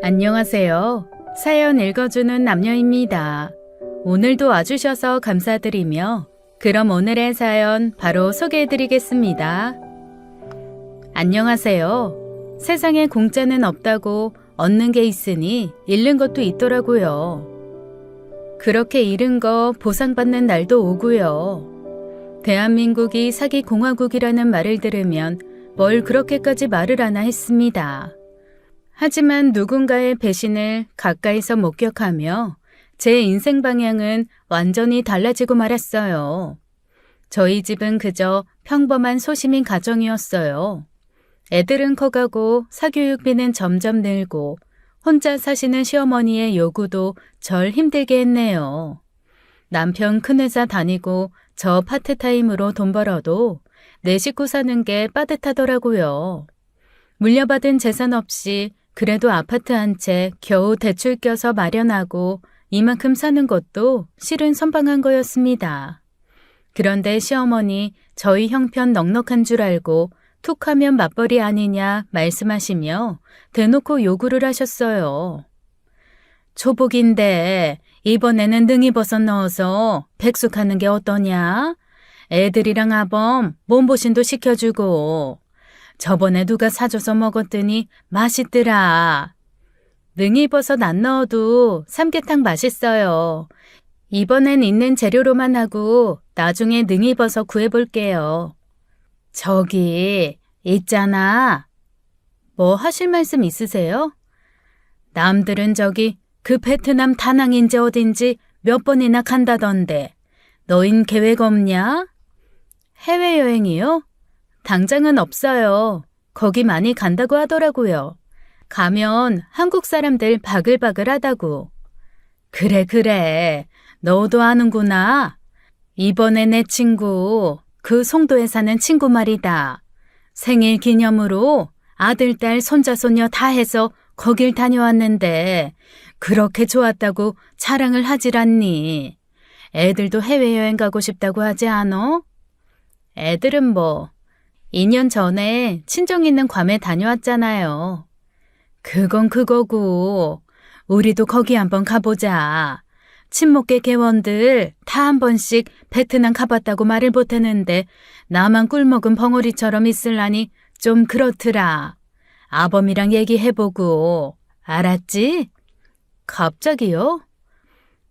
안녕하세요. 사연 읽어주는 남녀입니다. 오늘도 와주셔서 감사드리며 그럼 오늘의 사연 바로 소개해드리겠습니다. 안녕하세요. 세상에 공짜는 없다고 얻는 게 있으니 잃는 것도 있더라고요. 그렇게 잃은 거 보상받는 날도 오고요. 대한민국이 사기공화국이라는 말을 들으면 뭘 그렇게까지 말을 하나 했습니다. 하지만 누군가의 배신을 가까이서 목격하며 제 인생 방향은 완전히 달라지고 말았어요. 저희 집은 그저 평범한 소시민 가정이었어요. 애들은 커가고 사교육비는 점점 늘고 혼자 사시는 시어머니의 요구도 절 힘들게 했네요. 남편 큰 회사 다니고 저 파트타임으로 돈 벌어도 내 식구 사는 게 빠듯하더라고요. 물려받은 재산 없이 그래도 아파트 한 채 겨우 대출 껴서 마련하고 이만큼 사는 것도 실은 선방한 거였습니다. 그런데 시어머니 저희 형편 넉넉한 줄 알고 툭하면 맞벌이 아니냐 말씀하시며 대놓고 요구를 하셨어요. 초복인데 이번에는 능이버섯 넣어서 백숙하는 게 어떠냐? 애들이랑 아범 몸보신도 시켜주고 저번에 누가 사줘서 먹었더니 맛있더라. 능이버섯 안 넣어도 삼계탕 맛있어요. 이번엔 있는 재료로만 하고 나중에 능이버섯 구해볼게요. 저기 있잖아. 뭐 하실 말씀 있으세요? 남들은 저기 그 베트남 다낭인지 어딘지 몇 번이나 간다던데 너흰 계획 없냐? 해외여행이요? 당장은 없어요. 거기 많이 간다고 하더라고요. 가면 한국 사람들 바글바글 하다고. 그래. 너도 아는구나. 이번에 내 친구, 그 송도에 사는 친구 말이다. 생일 기념으로 아들, 딸, 손자, 손녀 다 해서 거길 다녀왔는데 그렇게 좋았다고 자랑을 하질 않니? 애들도 해외여행 가고 싶다고 하지 않어? 애들은 뭐 2년 전에 친정 있는 괌에 다녀왔잖아요. 그건 그거고 우리도 거기 한번 가보자. 친목계 개원들 다 한 번씩 베트남 가봤다고 말을 못하는데 나만 꿀먹은 벙어리처럼 있을라니 좀 그렇더라. 아범이랑 얘기해보고. 알았지? 갑자기요?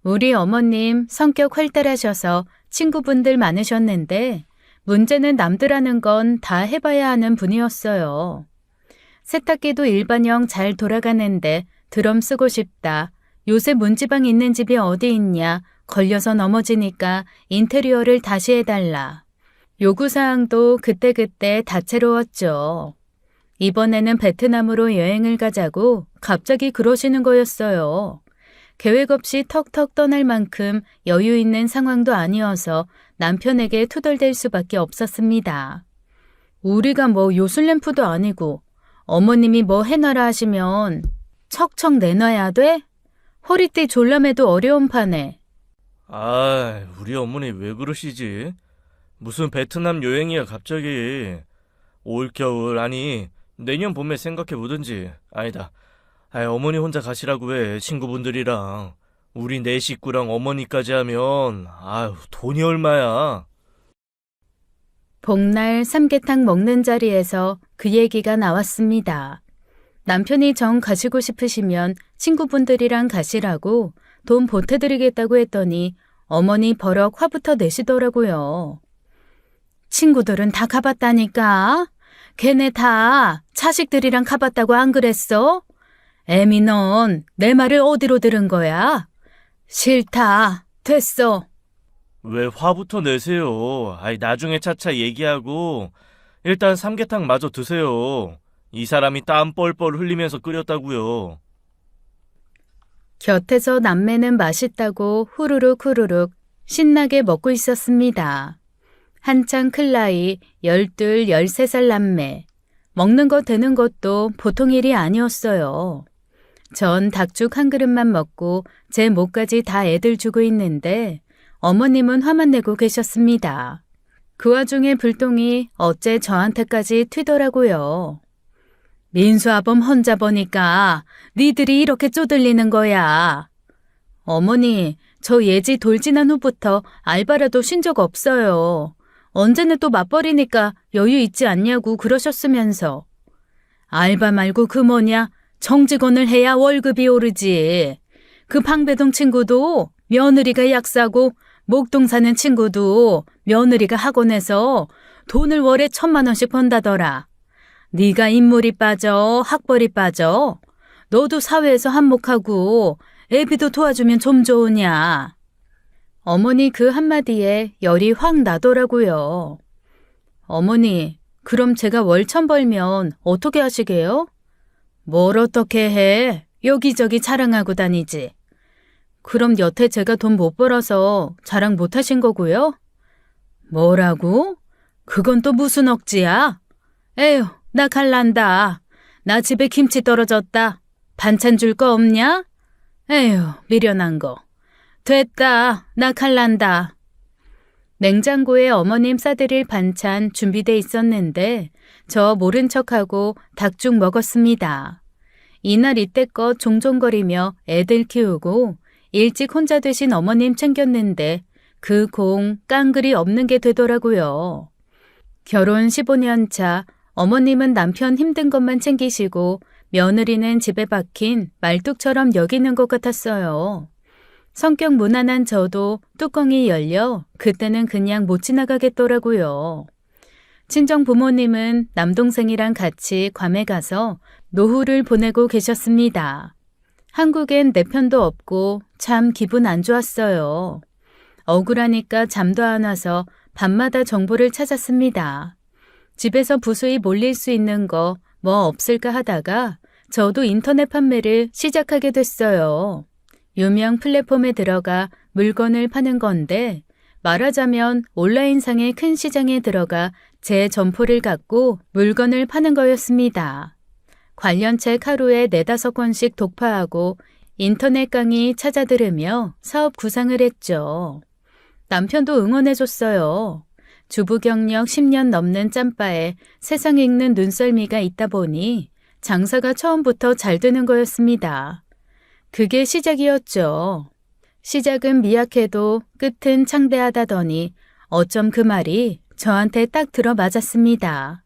우리 어머님 성격 활달하셔서 친구분들 많으셨는데 문제는 남들 하는 건 다 해봐야 하는 분이었어요. 세탁기도 일반형 잘 돌아가는데 드럼 쓰고 싶다. 요새 문지방 있는 집이 어디 있냐. 걸려서 넘어지니까 인테리어를 다시 해달라. 요구사항도 그때그때 다채로웠죠. 이번에는 베트남으로 여행을 가자고 갑자기 그러시는 거였어요. 계획 없이 턱턱 떠날 만큼 여유 있는 상황도 아니어서 남편에게 투덜댈 수밖에 없었습니다. 우리가 뭐 요술램프도 아니고 어머님이 뭐 해놔라 하시면 척척 내놔야 돼? 허리띠 졸라매도 어려운 판에. 우리 어머니 왜 그러시지? 무슨 베트남 여행이야 갑자기. 올겨울 아니 내년 봄에 생각해보든지. 아니다. 어머니 혼자 가시라고 해. 친구분들이랑. 우리 네 식구랑 어머니까지 하면 돈이 얼마야. 복날 삼계탕 먹는 자리에서 그 얘기가 나왔습니다. 남편이 정 가시고 싶으시면 친구분들이랑 가시라고 돈 보태드리겠다고 했더니 어머니 버럭 화부터 내시더라고요. 친구들은 다 가봤다니까. 걔네 다 자식들이랑 가봤다고 안 그랬어? 애미 넌 내 말을 어디로 들은 거야? 싫다. 됐어. 왜 화부터 내세요? 나중에 차차 얘기하고 일단 삼계탕 마저 드세요. 이 사람이 땀 뻘뻘 흘리면서 끓였다고요. 곁에서 남매는 맛있다고 후루룩 신나게 먹고 있었습니다. 한창 클 나이 12, 13살 남매. 먹는 거 되는 것도 보통 일이 아니었어요. 전 닭죽 한 그릇만 먹고 제 목까지 다 애들 주고 있는데 어머님은 화만 내고 계셨습니다. 그 와중에 불똥이 어째 저한테까지 튀더라고요. 민수아범 혼자 보니까 니들이 이렇게 쪼들리는 거야. 어머니, 저 예지 돌진한 후부터 알바라도 쉰 적 없어요. 언제는 또 맞벌이니까 여유 있지 않냐고 그러셨으면서. 알바 말고 그 뭐냐, 정직원을 해야 월급이 오르지. 그 방배동 친구도 며느리가 약사고 목동 사는 친구도 며느리가 학원에서 돈을 월에 1,000만 원씩 번다더라. 네가 인물이 빠져, 학벌이 빠져. 너도 사회에서 한몫하고 애비도 도와주면 좀 좋으냐. 어머니 그 한마디에 열이 확 나더라고요. 어머니, 그럼 제가 월 1,000 벌면 어떻게 하시게요? 뭘 어떻게 해? 여기저기 자랑하고 다니지. 그럼 여태 제가 돈 못 벌어서 자랑 못 하신 거고요? 뭐라고? 그건 또 무슨 억지야? 에휴, 나 갈란다. 나 집에 김치 떨어졌다. 반찬 줄 거 없냐? 에휴, 미련한 거. 됐다. 나 갈란다. 냉장고에 어머님 싸드릴 반찬 준비돼 있었는데 저 모른 척하고 닭죽 먹었습니다. 이날 이때껏 종종거리며 애들 키우고 일찍 혼자 되신 어머님 챙겼는데 그 공 깡그리 없는 게 되더라고요. 결혼 15년 차 어머님은 남편 힘든 것만 챙기시고 며느리는 집에 박힌 말뚝처럼 여기는 것 같았어요. 성격 무난한 저도 뚜껑이 열려 그때는 그냥 못 지나가겠더라고요. 친정 부모님은 남동생이랑 같이 괌에 가서 노후를 보내고 계셨습니다. 한국엔 내 편도 없고 참 기분 안 좋았어요. 억울하니까 잠도 안 와서 밤마다 정보를 찾았습니다. 집에서 부수입 몰릴 수 있는 거 뭐 없을까 하다가 저도 인터넷 판매를 시작하게 됐어요. 유명 플랫폼에 들어가 물건을 파는 건데 말하자면 온라인상의 큰 시장에 들어가 제 점포를 갖고 물건을 파는 거였습니다. 관련 책 하루에 4-5권씩 독파하고 인터넷 강의 찾아 들으며 사업 구상을 했죠. 남편도 응원해줬어요. 주부 경력 10년 넘는 짬바에 세상 읽는 눈썰미가 있다 보니 장사가 처음부터 잘 되는 거였습니다. 그게 시작이었죠. 시작은 미약해도 끝은 창대하다더니 어쩜 그 말이 저한테 딱 들어맞았습니다.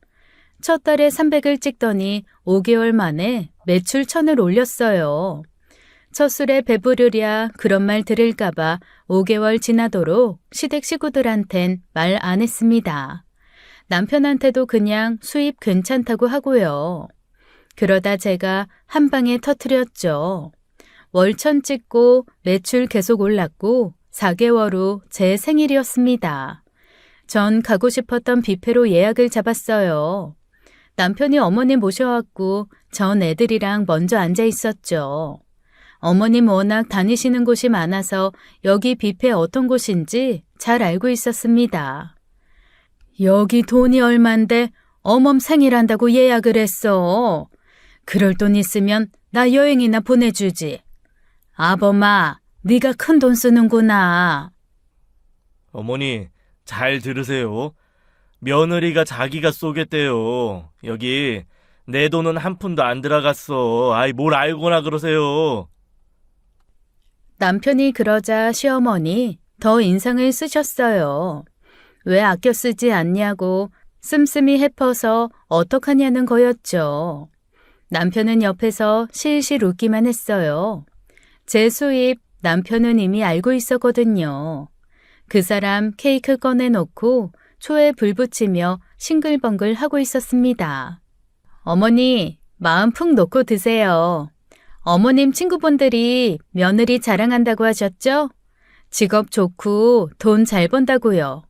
첫 달에 300을 찍더니 5개월 만에 매출 1,000을 올렸어요. 첫 술에 배부르랴 그런 말 들을까봐 5개월 지나도록 시댁 식구들한텐 말 안 했습니다. 남편한테도 그냥 수입 괜찮다고 하고요. 그러다 제가 한 방에 터뜨렸죠. 월 1,000 찍고 매출 계속 올랐고 4개월 후 제 생일이었습니다. 전 가고 싶었던 뷔페로 예약을 잡았어요. 남편이 어머니 모셔왔고 전 애들이랑 먼저 앉아 있었죠. 어머님 워낙 다니시는 곳이 많아서 여기 뷔페 어떤 곳인지 잘 알고 있었습니다. 여기 돈이 얼만데 어멈 생일한다고 예약을 했어. 그럴 돈 있으면 나 여행이나 보내주지. 아범아, 네가 큰 돈 쓰는구나. 어머니, 잘 들으세요. 며느리가 자기가 쏘겠대요. 여기 내 돈은 한 푼도 안 들어갔어. 아이, 뭘 알고나 그러세요. 남편이 그러자 시어머니 더 인상을 쓰셨어요. 왜 아껴 쓰지 않냐고 씀씀이 해퍼서 어떡하냐는 거였죠. 남편은 옆에서 실실 웃기만 했어요. 제 수입 남편은 이미 알고 있었거든요. 그 사람 케이크 꺼내놓고 초에 불 붙이며 싱글벙글 하고 있었습니다. 어머니, 마음 푹 놓고 드세요. 어머님 친구분들이 며느리 자랑한다고 하셨죠? 직업 좋고 돈 잘 번다고요.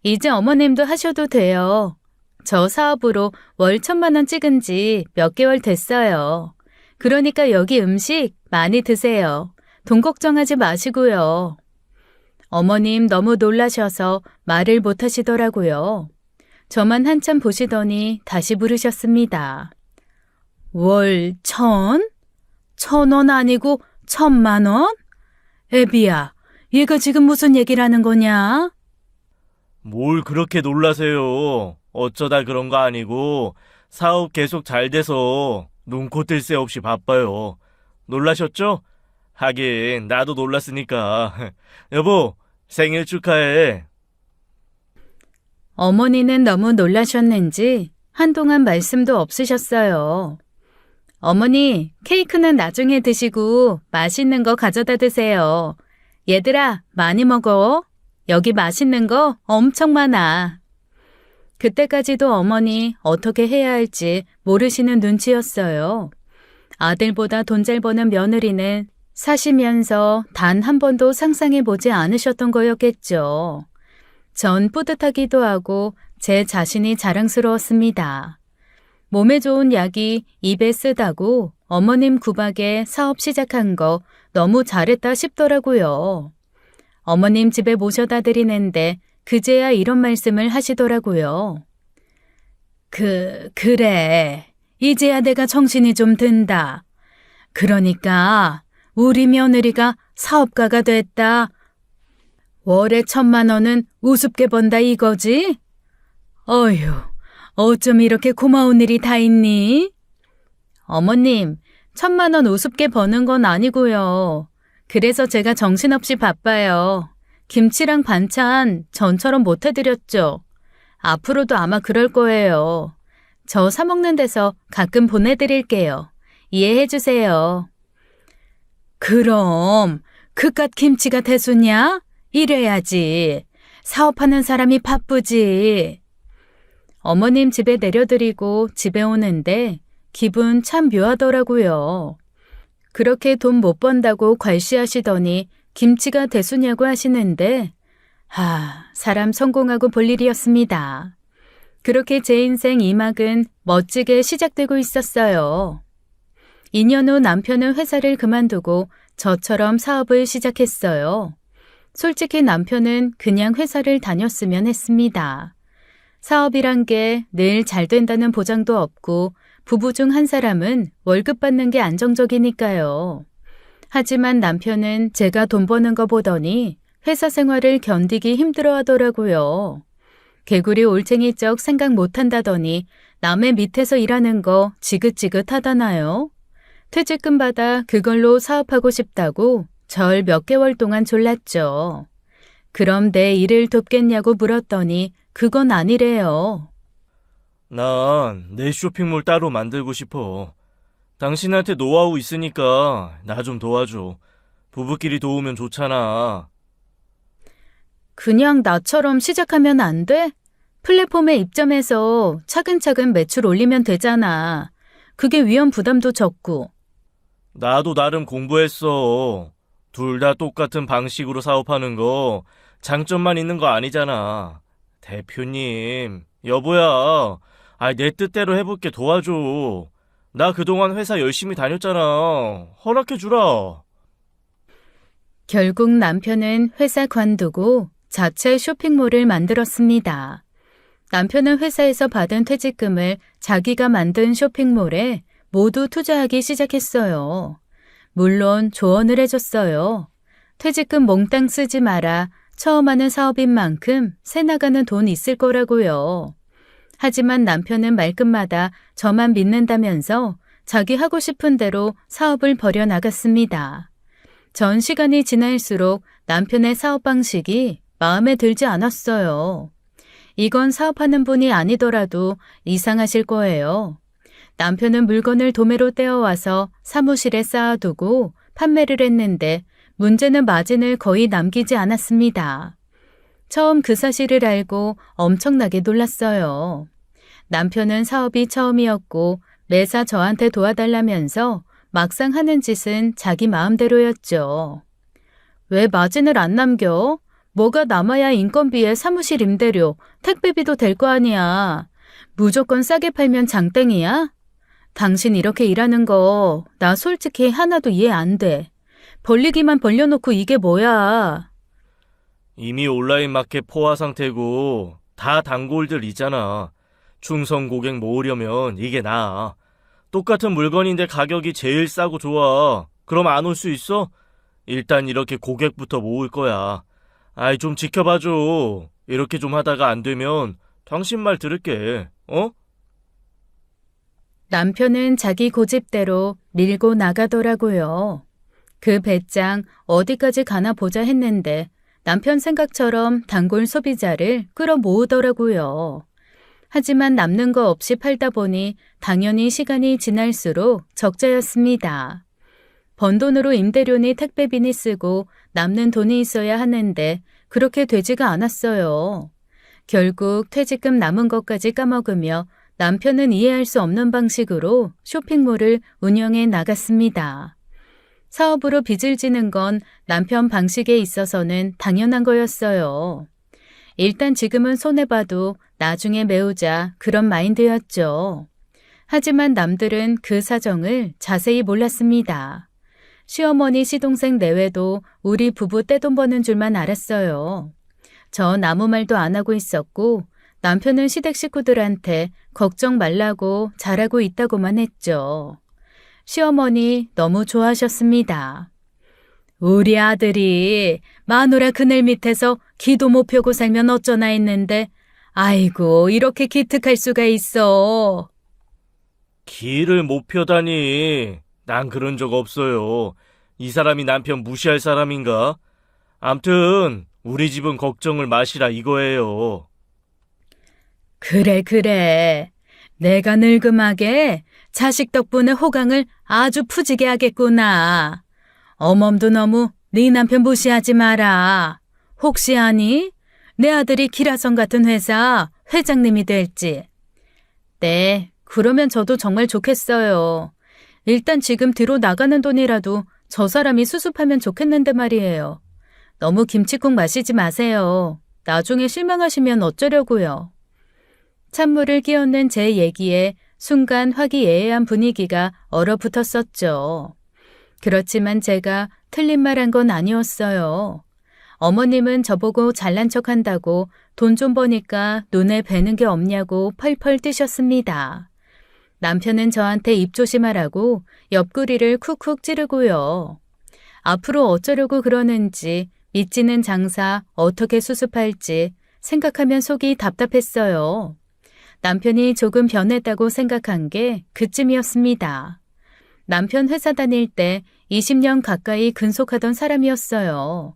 이제 어머님도 하셔도 돼요. 저 사업으로 월 1,000만 원 찍은 지 몇 개월 됐어요. 그러니까 여기 음식 많이 드세요. 돈 걱정하지 마시고요. 어머님 너무 놀라셔서 말을 못 하시더라고요. 저만 한참 보시더니 다시 부르셨습니다. 월 1,000? 1,000원 아니고 1,000만 원? 애비야, 얘가 지금 무슨 얘기를 하는 거냐? 뭘 그렇게 놀라세요. 어쩌다 그런 거 아니고 사업 계속 잘 돼서 눈코 뜰 새 없이 바빠요. 놀라셨죠? 하긴 나도 놀랐으니까. 여보, 생일 축하해. 어머니는 너무 놀라셨는지 한동안 말씀도 없으셨어요. 어머니, 케이크는 나중에 드시고 맛있는 거 가져다 드세요. 얘들아, 많이 먹어. 여기 맛있는 거 엄청 많아. 그때까지도 어머니 어떻게 해야 할지 모르시는 눈치였어요. 아들보다 돈 잘 버는 며느리는 사시면서 단 한 번도 상상해 보지 않으셨던 거였겠죠. 전 뿌듯하기도 하고 제 자신이 자랑스러웠습니다. 몸에 좋은 약이 입에 쓰다고 어머님 구박에 사업 시작한 거 너무 잘했다 싶더라고요. 어머님 집에 모셔다 드리는데 그제야 이런 말씀을 하시더라고요. 그래. 이제야 내가 정신이 좀 든다. 그러니까 우리 며느리가 사업가가 됐다. 월에 1,000만 원은 우습게 번다 이거지? 어휴, 어쩜 이렇게 고마운 일이 다 있니? 어머님, 1,000만 원 우습게 버는 건 아니고요. 그래서 제가 정신없이 바빠요. 김치랑 반찬 전처럼 못 해드렸죠. 앞으로도 아마 그럴 거예요. 저 사먹는 데서 가끔 보내드릴게요. 이해해주세요. 그럼 그깟 김치가 대수냐? 이래야지. 사업하는 사람이 바쁘지. 어머님 집에 내려드리고 집에 오는데 기분 참 묘하더라고요. 그렇게 돈 못 번다고 괄시하시더니 김치가 대수냐고 하시는데 사람 성공하고 볼 일이었습니다. 그렇게 제 인생 2막은 멋지게 시작되고 있었어요. 2년 후 남편은 회사를 그만두고 저처럼 사업을 시작했어요. 솔직히 남편은 그냥 회사를 다녔으면 했습니다. 사업이란 게 늘 잘 된다는 보장도 없고 부부 중 한 사람은 월급 받는 게 안정적이니까요. 하지만 남편은 제가 돈 버는 거 보더니 회사 생활을 견디기 힘들어 하더라고요. 개구리 올챙이 쩍 생각 못 한다더니 남의 밑에서 일하는 거 지긋지긋하다나요? 퇴직금 받아 그걸로 사업하고 싶다고 절 몇 개월 동안 졸랐죠. 그럼 내 일을 돕겠냐고 물었더니 그건 아니래요. 난 내 쇼핑몰 따로 만들고 싶어. 당신한테 노하우 있으니까 나 좀 도와줘. 부부끼리 도우면 좋잖아. 그냥 나처럼 시작하면 안 돼? 플랫폼에 입점해서 차근차근 매출 올리면 되잖아. 그게 위험 부담도 적고. 나도 나름 공부했어. 둘 다 똑같은 방식으로 사업하는 거 장점만 있는 거 아니잖아. 대표님, 여보야. 내 뜻대로 해볼게 도와줘. 나 그동안 회사 열심히 다녔잖아. 허락해주라. 결국 남편은 회사 관두고 자체 쇼핑몰을 만들었습니다. 남편은 회사에서 받은 퇴직금을 자기가 만든 쇼핑몰에 모두 투자하기 시작했어요. 물론 조언을 해줬어요. 퇴직금 몽땅 쓰지 마라. 처음 하는 사업인 만큼 새 나가는 돈 있을 거라고요. 하지만 남편은 말끝마다 저만 믿는다면서 자기 하고 싶은 대로 사업을 벌여나갔습니다. 전 시간이 지날수록 남편의 사업 방식이 마음에 들지 않았어요. 이건 사업하는 분이 아니더라도 이상하실 거예요. 남편은 물건을 도매로 떼어와서 사무실에 쌓아두고 판매를 했는데 문제는 마진을 거의 남기지 않았습니다. 처음 그 사실을 알고 엄청나게 놀랐어요. 남편은 사업이 처음이었고 매사 저한테 도와달라면서 막상 하는 짓은 자기 마음대로였죠. 왜 마진을 안 남겨? 뭐가 남아야 인건비에 사무실 임대료, 택배비도 될 거 아니야. 무조건 싸게 팔면 장땡이야? 당신 이렇게 일하는 거 나 솔직히 하나도 이해 안 돼. 벌리기만 벌려놓고 이게 뭐야? 이미 온라인 마켓 포화 상태고 다 단골들 있잖아. 충성 고객 모으려면 이게 나아. 똑같은 물건인데 가격이 제일 싸고 좋아. 그럼 안 올 수 있어? 일단 이렇게 고객부터 모을 거야. 좀 지켜봐줘. 이렇게 좀 하다가 안 되면 당신 말 들을게. 어? 남편은 자기 고집대로 밀고 나가더라고요. 그 배짱 어디까지 가나 보자 했는데 남편 생각처럼 단골 소비자를 끌어모으더라고요. 하지만 남는 거 없이 팔다 보니 당연히 시간이 지날수록 적자였습니다. 번 돈으로 임대료니 택배비니 쓰고 남는 돈이 있어야 하는데 그렇게 되지가 않았어요. 결국 퇴직금 남은 것까지 까먹으며 남편은 이해할 수 없는 방식으로 쇼핑몰을 운영해 나갔습니다. 사업으로 빚을 지는 건 남편 방식에 있어서는 당연한 거였어요. 일단 지금은 손해봐도 나중에 메우자 그런 마인드였죠. 하지만 남들은 그 사정을 자세히 몰랐습니다. 시어머니 시동생 내외도 우리 부부 떼돈 버는 줄만 알았어요. 전 아무 말도 안 하고 있었고 남편은 시댁 식구들한테 걱정 말라고 잘하고 있다고만 했죠. 시어머니 너무 좋아하셨습니다. 우리 아들이 마누라 그늘 밑에서 기도 못 펴고 살면 어쩌나 했는데 아이고 이렇게 기특할 수가 있어. 기를 못 펴다니. 난 그런 적 없어요. 이 사람이 남편 무시할 사람인가? 암튼 우리 집은 걱정을 마시라 이거예요. 그래. 내가 늙음하게 자식 덕분에 호강을 아주 푸지게 하겠구나. 어멈도 너무 네 남편 무시하지 마라. 혹시 아니? 내 아들이 기라성 같은 회사 회장님이 될지. 네, 그러면 저도 정말 좋겠어요. 일단 지금 뒤로 나가는 돈이라도 저 사람이 수습하면 좋겠는데 말이에요. 너무 김치국 마시지 마세요. 나중에 실망하시면 어쩌려고요. 찬물을 끼얹는 제 얘기에 순간 화기애애한 분위기가 얼어붙었었죠. 그렇지만 제가 틀린 말 한 건 아니었어요. 어머님은 저보고 잘난 척한다고 돈 좀 버니까 눈에 뵈는 게 없냐고 펄펄 뛰셨습니다. 남편은 저한테 입 조심하라고 옆구리를 쿡쿡 찌르고요. 앞으로 어쩌려고 그러는지 믿지는 장사 어떻게 수습할지 생각하면 속이 답답했어요. 남편이 조금 변했다고 생각한 게 그쯤이었습니다. 남편 회사 다닐 때 20년 가까이 근속하던 사람이었어요.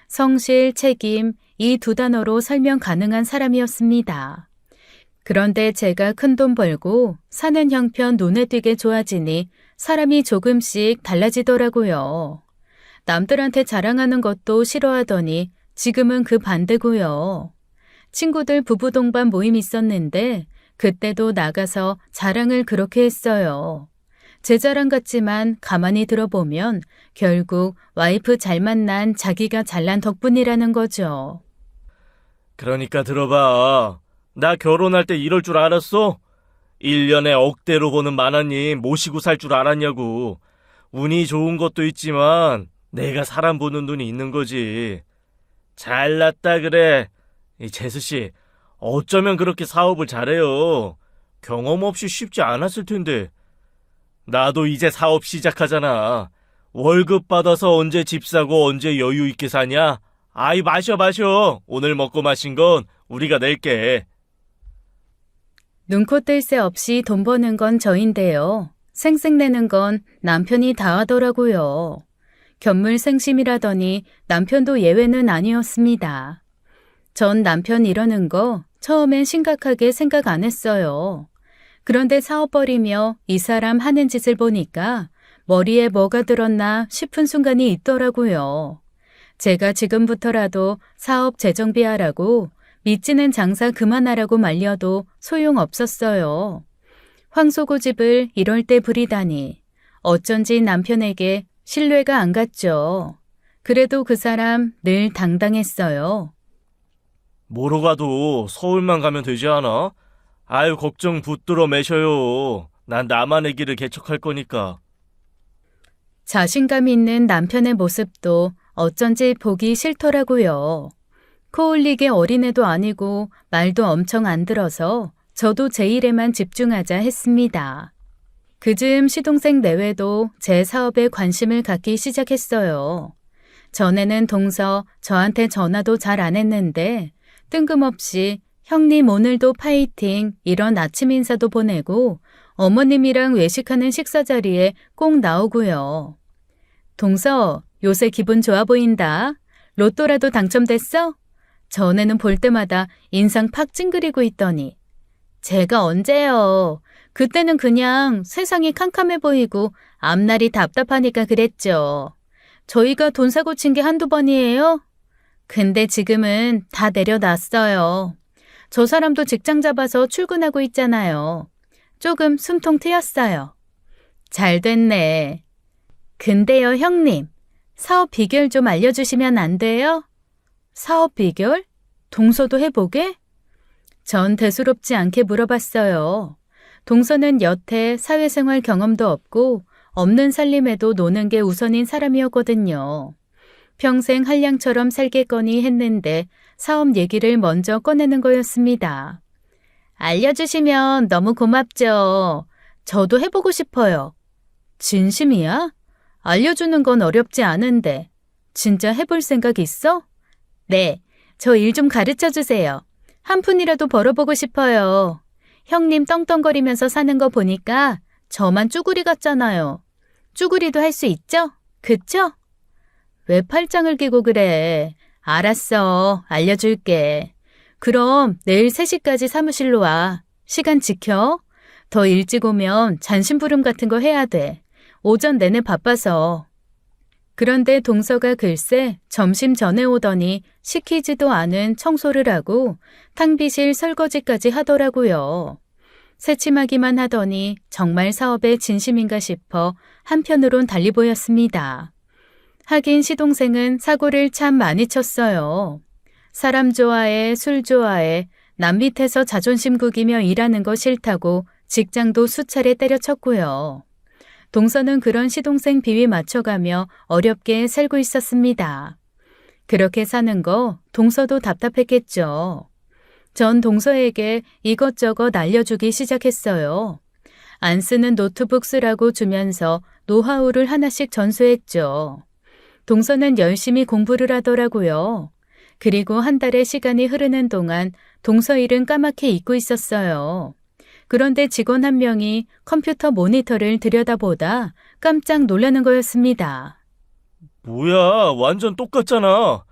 성실, 책임, 이 두 단어로 설명 가능한 사람이었습니다. 그런데 제가 큰돈 벌고 사는 형편 눈에 띄게 좋아지니 사람이 조금씩 달라지더라고요. 남들한테 자랑하는 것도 싫어하더니 지금은 그 반대고요. 친구들 부부 동반 모임 있었는데 그때도 나가서 자랑을 그렇게 했어요. 제 자랑 같지만 가만히 들어보면 결국 와이프 잘 만난 자기가 잘난 덕분이라는 거죠. 그러니까 들어봐. 나 결혼할 때 이럴 줄 알았어? 1년에 억대로 버는 만화님 모시고 살 줄 알았냐고. 운이 좋은 것도 있지만 내가 사람 보는 눈이 있는 거지. 잘났다 그래. 이 재수씨, 어쩌면 그렇게 사업을 잘해요. 경험 없이 쉽지 않았을 텐데. 나도 이제 사업 시작하잖아. 월급 받아서 언제 집 사고 언제 여유 있게 사냐? 아이 마셔. 오늘 먹고 마신 건 우리가 낼게. 눈코 뜰 새 없이 돈 버는 건 저인데요. 생색내는 건 남편이 다 하더라고요. 견물생심이라더니 남편도 예외는 아니었습니다. 전 남편 이러는 거 처음엔 심각하게 생각 안 했어요. 그런데 사업 벌이며 이 사람 하는 짓을 보니까 머리에 뭐가 들었나 싶은 순간이 있더라고요. 제가 지금부터라도 사업 재정비하라고 믿지는 장사 그만하라고 말려도 소용없었어요. 황소고집을 이럴 때 부리다니 어쩐지 남편에게 신뢰가 안 갔죠. 그래도 그 사람 늘 당당했어요. 뭐로 가도 서울만 가면 되지 않아? 아유 걱정 붙들어 매셔요. 난 나만의 길을 개척할 거니까. 자신감 있는 남편의 모습도 어쩐지 보기 싫더라고요. 코올리게 어린애도 아니고 말도 엄청 안 들어서 저도 제 일에만 집중하자 했습니다. 그즈음 시동생 내외도 제 사업에 관심을 갖기 시작했어요. 전에는 동서 저한테 전화도 잘 안 했는데 뜬금없이 형님 오늘도 파이팅 이런 아침 인사도 보내고 어머님이랑 외식하는 식사 자리에 꼭 나오고요. 동서, 요새 기분 좋아 보인다. 로또라도 당첨됐어? 전에는 볼 때마다 인상 팍 찡그리고 있더니. 제가 언제요? 그때는 그냥 세상이 캄캄해 보이고 앞날이 답답하니까 그랬죠. 저희가 돈 사고 친 게 한두 번이에요? 근데 지금은 다 내려놨어요. 저 사람도 직장 잡아서 출근하고 있잖아요. 조금 숨통 트였어요. 잘 됐네. 근데요, 형님. 사업 비결 좀 알려주시면 안 돼요? 사업 비결? 동서도 해보게? 전 대수롭지 않게 물어봤어요. 동서는 여태 사회생활 경험도 없고 없는 살림에도 노는 게 우선인 사람이었거든요. 평생 한량처럼 살겠거니 했는데 사업 얘기를 먼저 꺼내는 거였습니다. 알려주시면 너무 고맙죠. 저도 해보고 싶어요. 진심이야? 알려주는 건 어렵지 않은데. 진짜 해볼 생각 있어? 네, 저 일 좀 가르쳐 주세요. 한 푼이라도 벌어보고 싶어요. 형님 떵떵거리면서 사는 거 보니까 저만 쭈구리 같잖아요. 쭈구리도 할 수 있죠? 그쵸? 왜 팔짱을 끼고 그래? 알았어, 알려줄게. 그럼 내일 3시까지 사무실로 와. 시간 지켜. 더 일찍 오면 잔심부름 같은 거 해야 돼. 오전 내내 바빠서. 그런데 동서가 글쎄 점심 전에 오더니 시키지도 않은 청소를 하고 탕비실 설거지까지 하더라고요. 새침하기만 하더니 정말 사업에 진심인가 싶어 한편으론 달리 보였습니다. 하긴 시동생은 사고를 참 많이 쳤어요. 사람 좋아해, 술 좋아해, 남 밑에서 자존심 구기며 일하는 거 싫다고 직장도 수차례 때려쳤고요. 동서는 그런 시동생 비위 맞춰가며 어렵게 살고 있었습니다. 그렇게 사는 거 동서도 답답했겠죠. 전 동서에게 이것저것 알려주기 시작했어요. 안 쓰는 노트북 쓰라고 주면서 노하우를 하나씩 전수했죠. 동서는 열심히 공부를 하더라고요. 그리고 한 달의 시간이 흐르는 동안 동서 일은 까맣게 잊고 있었어요. 그런데 직원 한 명이 컴퓨터 모니터를 들여다보다 깜짝 놀라는 거였습니다. 뭐야, 완전 똑같잖아.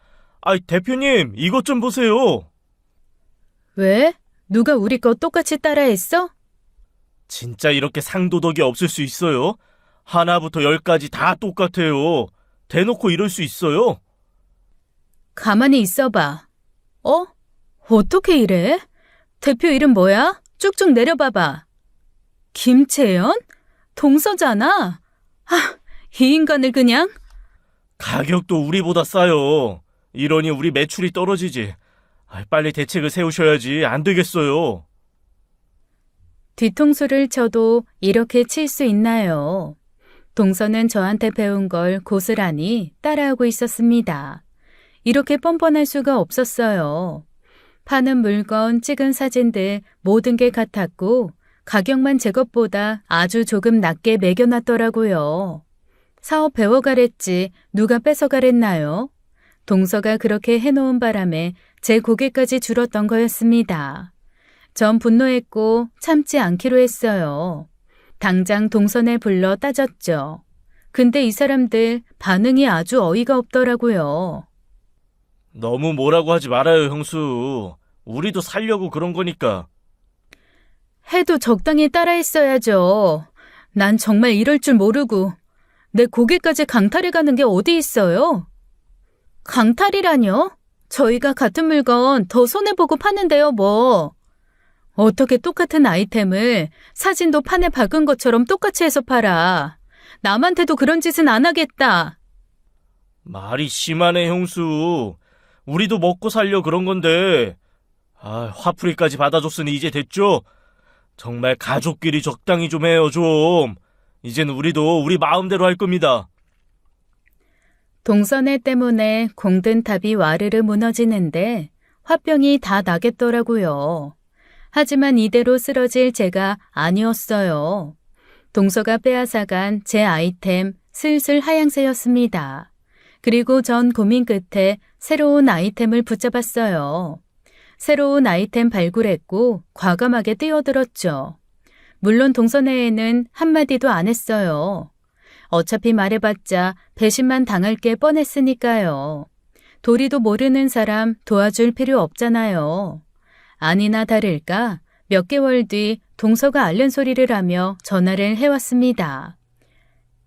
아이, 대표님, 이것 좀 보세요. 왜? 누가 우리 거 똑같이 따라했어? 진짜 이렇게 상도덕이 없을 수 있어요? 하나부터 10까지 다 똑같아요. 대놓고 이럴 수 있어요? 가만히 있어봐. 어? 어떻게 이래? 대표 이름 뭐야? 쭉쭉 내려봐봐. 김채연? 동서잖아. 이 인간을 그냥. 가격도 우리보다 싸요. 이러니 우리 매출이 떨어지지. 빨리 대책을 세우셔야지. 안 되겠어요. 뒤통수를 쳐도 이렇게 칠 수 있나요? 동서는 저한테 배운 걸 고스란히 따라하고 있었습니다. 이렇게 뻔뻔할 수가 없었어요. 파는 물건, 찍은 사진들 모든 게 같았고 가격만 제 것보다 아주 조금 낮게 매겨놨더라고요. 사업 배워가랬지 누가 뺏어가랬나요? 동서가 그렇게 해놓은 바람에 제 고개까지 줄었던 거였습니다. 전 분노했고 참지 않기로 했어요. 당장 동선에 불러 따졌죠. 근데 이 사람들 반응이 아주 어이가 없더라고요. 너무 뭐라고 하지 말아요, 형수. 우리도 살려고 그런 거니까. 해도 적당히 따라했어야죠. 난 정말 이럴 줄 모르고 내 고개까지 강탈해 가는 게 어디 있어요? 강탈이라뇨? 저희가 같은 물건 더 손해보고 파는데요, 뭐. 어떻게 똑같은 아이템을 사진도 판에 박은 것처럼 똑같이 해서 팔아. 남한테도 그런 짓은 안 하겠다. 말이 심하네, 형수. 우리도 먹고 살려 그런 건데. 화풀이까지 받아줬으니 이제 됐죠? 정말 가족끼리 적당히 좀 해요, 좀. 이젠 우리도 우리 마음대로 할 겁니다. 동선회 때문에 공든 탑이 와르르 무너지는데 화병이 다 나겠더라고요. 하지만 이대로 쓰러질 제가 아니었어요. 동서가 빼앗아간 제 아이템 슬슬 하향세였습니다. 그리고 전 고민 끝에 새로운 아이템을 붙잡았어요. 새로운 아이템 발굴했고 과감하게 뛰어들었죠. 물론 동서네에는 한마디도 안 했어요. 어차피 말해봤자 배신만 당할 게 뻔했으니까요. 도리도 모르는 사람 도와줄 필요 없잖아요. 아니나 다를까 몇 개월 뒤 동서가 앓는 소리를 하며 전화를 해왔습니다.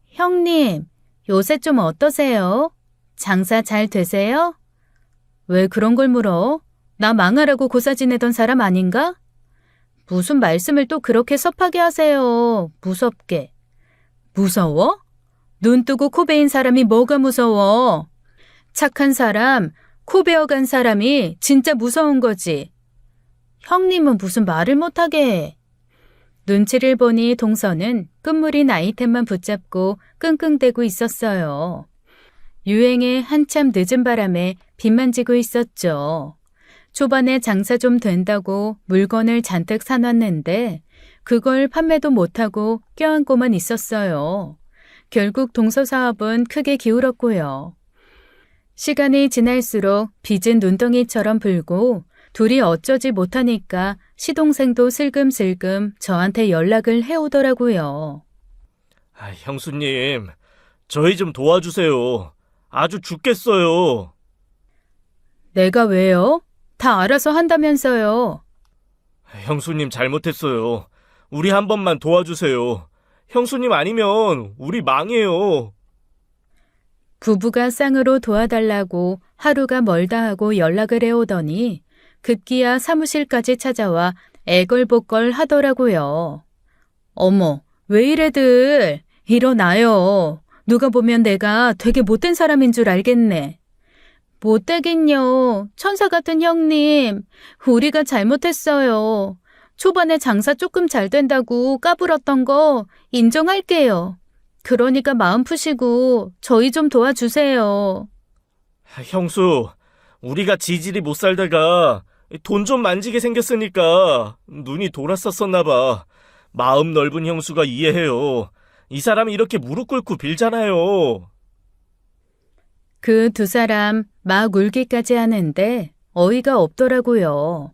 형님, 요새 좀 어떠세요? 장사 잘 되세요? 왜 그런 걸 물어? 나 망하라고 고사 지내던 사람 아닌가? 무슨 말씀을 또 그렇게 섭하게 하세요. 무섭게. 무서워? 눈 뜨고 코 베인 사람이 뭐가 무서워? 착한 사람, 코 베어간 사람이 진짜 무서운 거지. 형님은 무슨 말을 못하게 해. 눈치를 보니 동서는 끝물인 아이템만 붙잡고 끙끙대고 있었어요. 유행에 한참 늦은 바람에 빚만 지고 있었죠. 초반에 장사 좀 된다고 물건을 잔뜩 사놨는데 그걸 판매도 못하고 껴안고만 있었어요. 결국 동서 사업은 크게 기울었고요. 시간이 지날수록 빚은 눈덩이처럼 불고 둘이 어쩌지 못하니까 시동생도 슬금슬금 저한테 연락을 해오더라고요. 형수님, 저희 좀 도와주세요. 아주 죽겠어요. 내가 왜요? 다 알아서 한다면서요. 형수님 잘못했어요. 우리 한 번만 도와주세요. 형수님 아니면 우리 망해요. 부부가 쌍으로 도와달라고 하루가 멀다 하고 연락을 해오더니 급기야 사무실까지 찾아와 애걸복걸 하더라고요. 어머, 왜 이래들. 일어나요. 누가 보면 내가 되게 못된 사람인 줄 알겠네. 못되긴요. 천사 같은 형님. 우리가 잘못했어요. 초반에 장사 조금 잘 된다고 까불었던 거 인정할게요. 그러니까 마음 푸시고 저희 좀 도와주세요. 형수, 우리가 지질이 못 살다가 돈 좀 만지게 생겼으니까 눈이 돌았었었나 봐. 마음 넓은 형수가 이해해요. 이 사람이 이렇게 무릎 꿇고 빌잖아요. 그 두 사람 막 울기까지 하는데 어이가 없더라고요.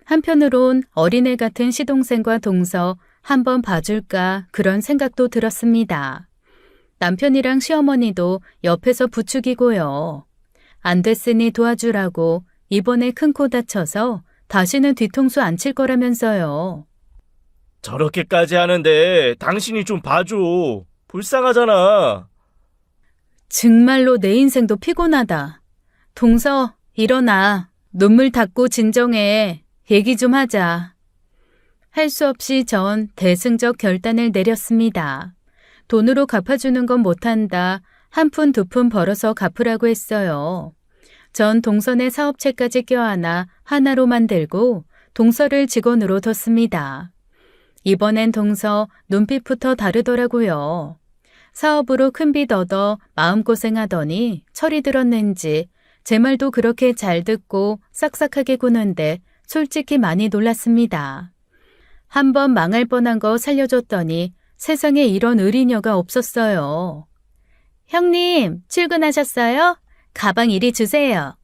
한편으론 어린애 같은 시동생과 동서 한번 봐줄까 그런 생각도 들었습니다. 남편이랑 시어머니도 옆에서 부추기고요. 안 됐으니 도와주라고 이번에 큰 코 다쳐서 다시는 뒤통수 안 칠 거라면서요. 저렇게까지 하는데 당신이 좀 봐줘. 불쌍하잖아. 정말로 내 인생도 피곤하다. 동서, 일어나. 눈물 닦고 진정해. 얘기 좀 하자. 할 수 없이 전 대승적 결단을 내렸습니다. 돈으로 갚아주는 건 못한다. 한 푼 두 푼 벌어서 갚으라고 했어요. 전 동선의 사업체까지 껴안아 하나로 만들고 동서를 직원으로 뒀습니다. 이번엔 동서 눈빛부터 다르더라고요. 사업으로 큰 빚 얻어 마음고생하더니 철이 들었는지 제 말도 그렇게 잘 듣고 싹싹하게 구는데 솔직히 많이 놀랐습니다. 한번 망할 뻔한 거 살려줬더니 세상에 이런 의리녀가 없었어요. 형님, 출근하셨어요? 가방 이리 주세요.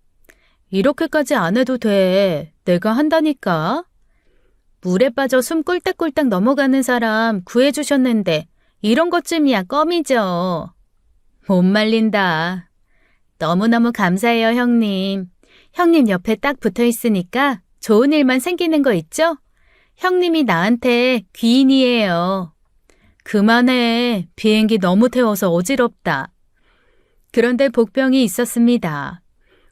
이렇게까지 안 해도 돼. 내가 한다니까. 물에 빠져 숨 꿀딱꿀딱 넘어가는 사람 구해주셨는데 이런 것쯤이야 껌이죠. 못 말린다. 너무너무 감사해요, 형님. 형님 옆에 딱 붙어 있으니까 좋은 일만 생기는 거 있죠? 형님이 나한테 귀인이에요. 그만해. 비행기 너무 태워서 어지럽다. 그런데 복병이 있었습니다.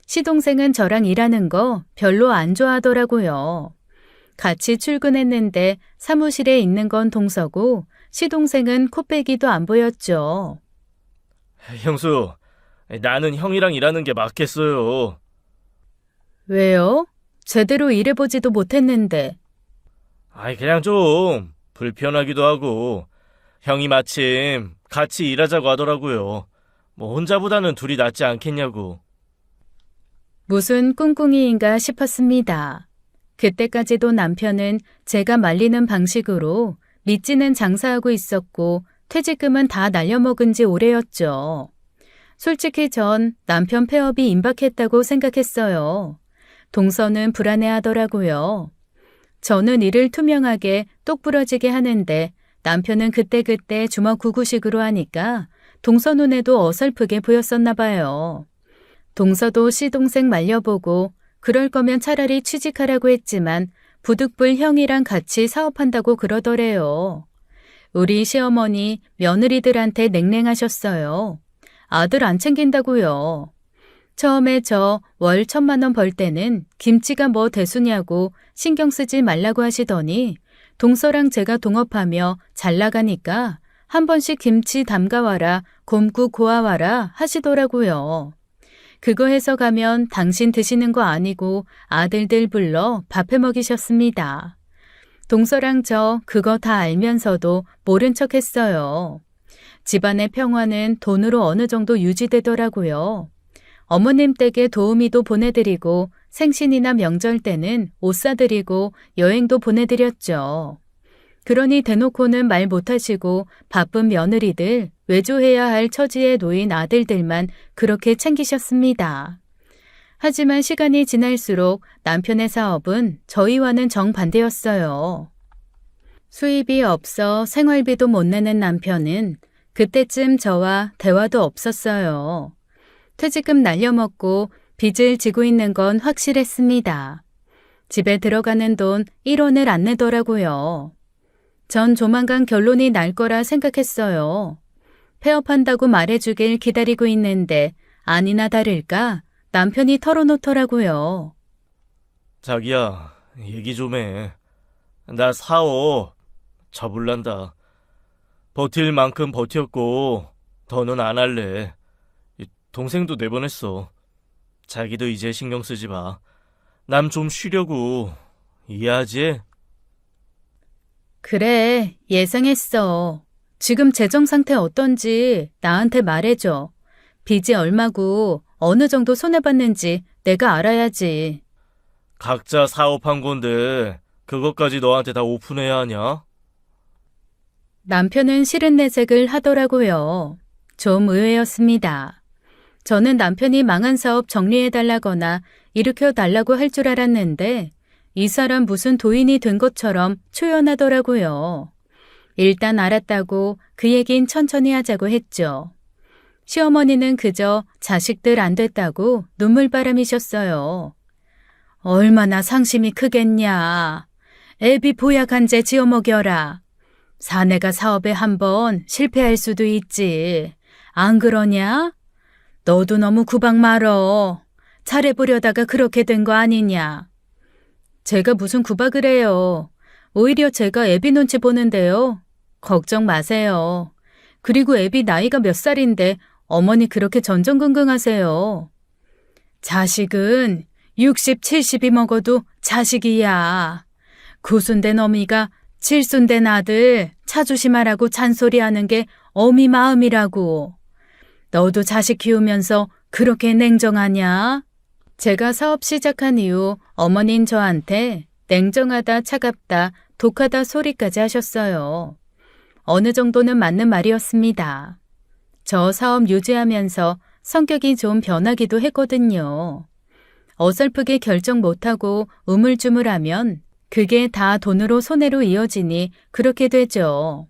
시동생은 저랑 일하는 거 별로 안 좋아하더라고요. 같이 출근했는데 사무실에 있는 건 동서고 시동생은 코빼기도 안 보였죠. 형수, 나는 형이랑 일하는 게 맞겠어요. 왜요? 제대로 일해보지도 못했는데. 그냥 좀 불편하기도 하고 형이 마침 같이 일하자고 하더라고요. 뭐 혼자보다는 둘이 낫지 않겠냐고. 무슨 꿍꿍이인가 싶었습니다. 그때까지도 남편은 제가 말리는 방식으로 믿지는 장사하고 있었고 퇴직금은 다 날려먹은 지 오래였죠. 솔직히 전 남편 폐업이 임박했다고 생각했어요. 동서는 불안해하더라고요. 저는 이를 투명하게 똑부러지게 하는데 남편은 그때그때 주먹구구식으로 하니까 동서 눈에도 어설프게 보였었나 봐요. 동서도 시동생 말려보고 그럴 거면 차라리 취직하라고 했지만 부득불 형이랑 같이 사업한다고 그러더래요. 우리 시어머니 며느리들한테 냉랭하셨어요. 아들 안 챙긴다고요. 처음에 저 월 1,000만 원 벌 때는 김치가 뭐 대수냐고 신경 쓰지 말라고 하시더니 동서랑 제가 동업하며 잘 나가니까 한 번씩 김치 담가와라, 곰국 고아와라 하시더라고요. 그거 해서 가면 당신 드시는 거 아니고 아들들 불러 밥해 먹이셨습니다. 동서랑 저 그거 다 알면서도 모른 척 했어요. 집안의 평화는 돈으로 어느 정도 유지되더라고요. 어머님 댁에 도우미도 보내드리고 생신이나 명절 때는 옷 사드리고 여행도 보내드렸죠. 그러니 대놓고는 말 못하시고 바쁜 며느리들, 외조해야 할 처지에 놓인 아들들만 그렇게 챙기셨습니다. 하지만 시간이 지날수록 남편의 사업은 저희와는 정반대였어요. 수입이 없어 생활비도 못 내는 남편은 그때쯤 저와 대화도 없었어요. 퇴직금 날려먹고 빚을 지고 있는 건 확실했습니다. 집에 들어가는 돈 1원을 안 내더라고요. 전 조만간 결론이 날 거라 생각했어요. 폐업한다고 말해주길 기다리고 있는데 아니나 다를까 남편이 털어놓더라고요. 자기야, 얘기 좀 해. 나 사업 접을란다. 버틸 만큼 버텼고 더는 안 할래. 동생도 내보냈어. 자기도 이제 신경 쓰지 마. 남 좀 쉬려고. 이해하지? 그래, 예상했어. 지금 재정 상태 어떤지 나한테 말해줘. 빚이 얼마고 어느 정도 손해봤는지 내가 알아야지. 각자 사업한 건데 그것까지 너한테 다 오픈해야 하냐? 남편은 싫은 내색을 하더라고요. 좀 의외였습니다. 저는 남편이 망한 사업 정리해달라거나 일으켜달라고 할 줄 알았는데 이 사람 무슨 도인이 된 것처럼 초연하더라고요. 일단 알았다고 그 얘긴 천천히 하자고 했죠. 시어머니는 그저 자식들 안 됐다고 눈물바람이셨어요. 얼마나 상심이 크겠냐. 애비 보약한제 지어 먹여라. 사내가 사업에 한번 실패할 수도 있지. 안 그러냐? 너도 너무 구박 말어. 잘해보려다가 그렇게 된 거 아니냐. 제가 무슨 구박을 해요. 오히려 제가 애비 눈치 보는데요. 걱정 마세요. 그리고 애비 나이가 몇 살인데 어머니 그렇게 전전긍긍하세요. 자식은 60, 70이 먹어도 자식이야. 구순된 어미가 칠순된 아들 차조심하라고 잔소리하는 게 어미 마음이라고. 너도 자식 키우면서 그렇게 냉정하냐? 제가 사업 시작한 이후 어머닌 저한테 냉정하다, 차갑다, 독하다 소리까지 하셨어요. 어느 정도는 맞는 말이었습니다. 저 사업 유지하면서 성격이 좀 변하기도 했거든요. 어설프게 결정 못하고 우물쭈물하면 그게 다 돈으로 손해로 이어지니 그렇게 되죠.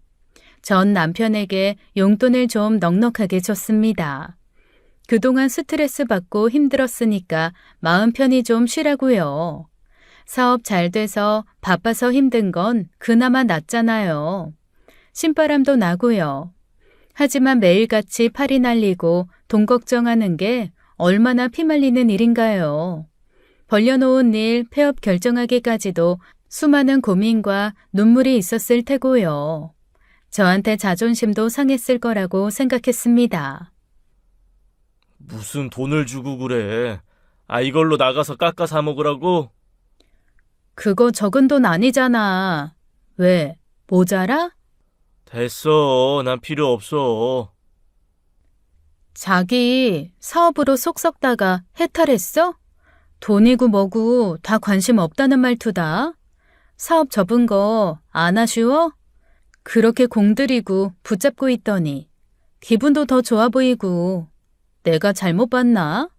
전 남편에게 용돈을 좀 넉넉하게 줬습니다. 그동안 스트레스 받고 힘들었으니까 마음 편히 좀 쉬라고요. 사업 잘 돼서 바빠서 힘든 건 그나마 낫잖아요. 신바람도 나고요. 하지만 매일같이 팔이 날리고 돈 걱정하는 게 얼마나 피말리는 일인가요. 벌려놓은 일 폐업 결정하기까지도 수많은 고민과 눈물이 있었을 테고요. 저한테 자존심도 상했을 거라고 생각했습니다. 무슨 돈을 주고 그래. 이걸로 나가서 깎아 사 먹으라고? 그거 적은 돈 아니잖아. 왜? 모자라? 됐어. 난 필요 없어. 자기 사업으로 속 썩다가 해탈했어? 돈이고 뭐고 다 관심 없다는 말투다. 사업 접은 거 안 아쉬워? 그렇게 공들이고 붙잡고 있더니 기분도 더 좋아 보이고 내가 잘못 봤나?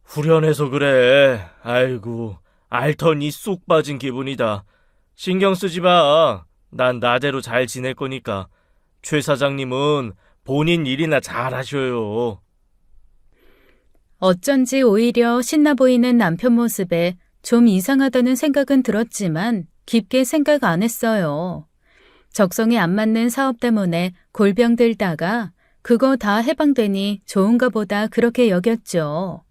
후련해서 그래. 아이고, 알턴이 쏙 빠진 기분이다. 신경 쓰지 마. 난 나대로 잘 지낼 거니까. 최 사장님은 본인 일이나 잘 하셔요. 어쩐지 오히려 신나 보이는 남편 모습에 좀 이상하다는 생각은 들었지만 깊게 생각 안 했어요. 적성에 안 맞는 사업 때문에 골병 들다가 그거 다 해방되니 좋은가 보다 그렇게 여겼죠.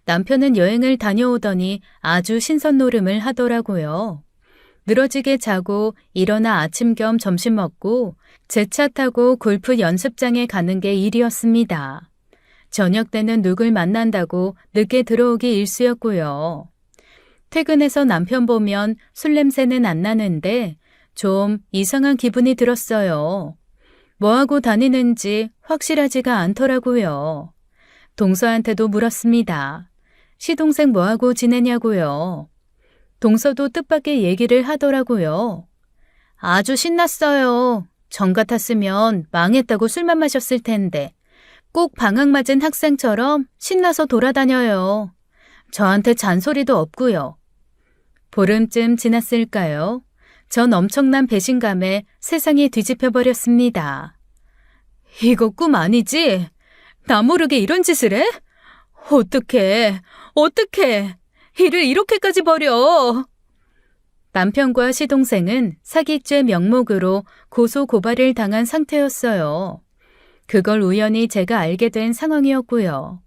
남편은 여행을 다녀오더니 아주 신선 노름을 하더라고요. 늘어지게 자고 일어나 아침 겸 점심 먹고 제 차 타고 골프 연습장에 가는 게 일이었습니다. 저녁 때는 누굴 만난다고 늦게 들어오기 일쑤였고요. 퇴근해서 남편 보면 술 냄새는 안 나는데 좀 이상한 기분이 들었어요. 뭐하고 다니는지 확실하지가 않더라고요. 동서한테도 물었습니다. 시동생 뭐하고 지내냐고요. 동서도 뜻밖의 얘기를 하더라고요. 아주 신났어요. 전 같았으면 망했다고 술만 마셨을 텐데 꼭 방학 맞은 학생처럼 신나서 돌아다녀요. 저한테 잔소리도 없고요. 보름쯤 지났을까요? 전 엄청난 배신감에 세상이 뒤집혀 버렸습니다. 이거 꿈 아니지? 나 모르게 이런 짓을 해? 어떡해, 일을 이렇게까지 버려. 남편과 시동생은 사기죄 명목으로 고소 고발을 당한 상태였어요. 그걸 우연히 제가 알게 된 상황이었고요.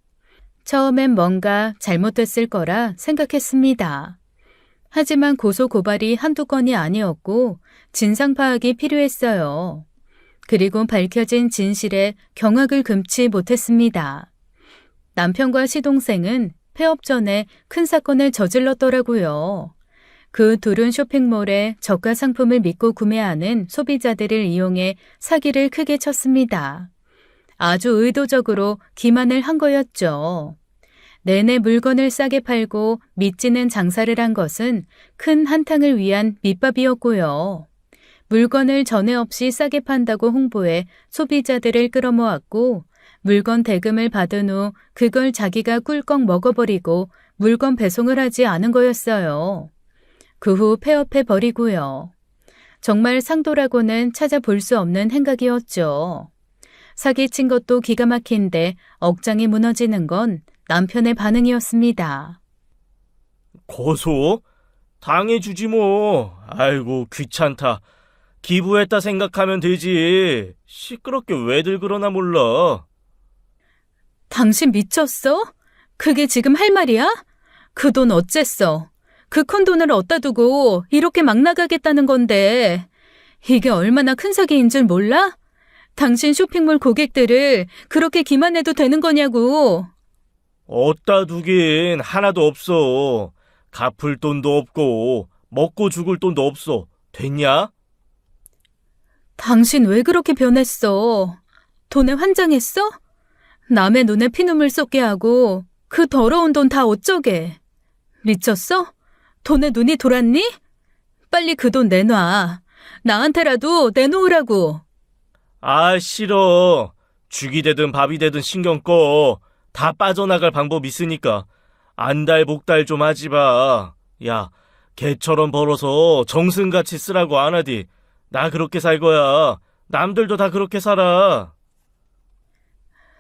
처음엔 뭔가 잘못됐을 거라 생각했습니다. 하지만 고소 고발이 한두 건이 아니었고 진상 파악이 필요했어요. 그리고 밝혀진 진실에 경악을 금치 못했습니다. 남편과 시동생은 폐업 전에 큰 사건을 저질렀더라고요. 그 둘은 쇼핑몰에 저가 상품을 믿고 구매하는 소비자들을 이용해 사기를 크게 쳤습니다. 아주 의도적으로 기만을 한 거였죠. 내내 물건을 싸게 팔고 믿지는 장사를 한 것은 큰 한탕을 위한 밑밥이었고요. 물건을 전에 없이 싸게 판다고 홍보해 소비자들을 끌어모았고 물건 대금을 받은 후 그걸 자기가 꿀꺽 먹어버리고 물건 배송을 하지 않은 거였어요. 그 후 폐업해버리고요. 정말 상도라고는 찾아볼 수 없는 행각이었죠. 사기친 것도 기가 막힌데 억장이 무너지는 건 남편의 반응이었습니다. 고소? 당해주지 뭐. 아이고 귀찮다. 기부했다 생각하면 되지. 시끄럽게 왜들 그러나 몰라. 당신 미쳤어? 그게 지금 할 말이야? 그 돈 어쨌어? 그 큰 돈을 어디다 두고 이렇게 막 나가겠다는 건데 이게 얼마나 큰 사기인 줄 몰라? 당신 쇼핑몰 고객들을 그렇게 기만해도 되는 거냐고. 어디다 두긴 하나도 없어. 갚을 돈도 없고 먹고 죽을 돈도 없어. 됐냐? 당신 왜 그렇게 변했어? 돈에 환장했어? 남의 눈에 피눈물 쏟게 하고 그 더러운 돈 다 어쩌게? 미쳤어? 돈에 눈이 돌았니? 빨리 그 돈 내놔. 나한테라도 내놓으라고. 아 싫어. 죽이 되든 밥이 되든 신경 꺼. 다 빠져나갈 방법 있으니까. 안달복달 좀 하지 마. 야, 개처럼 벌어서 정승같이 쓰라고 안 하디. 나 그렇게 살 거야. 남들도 다 그렇게 살아.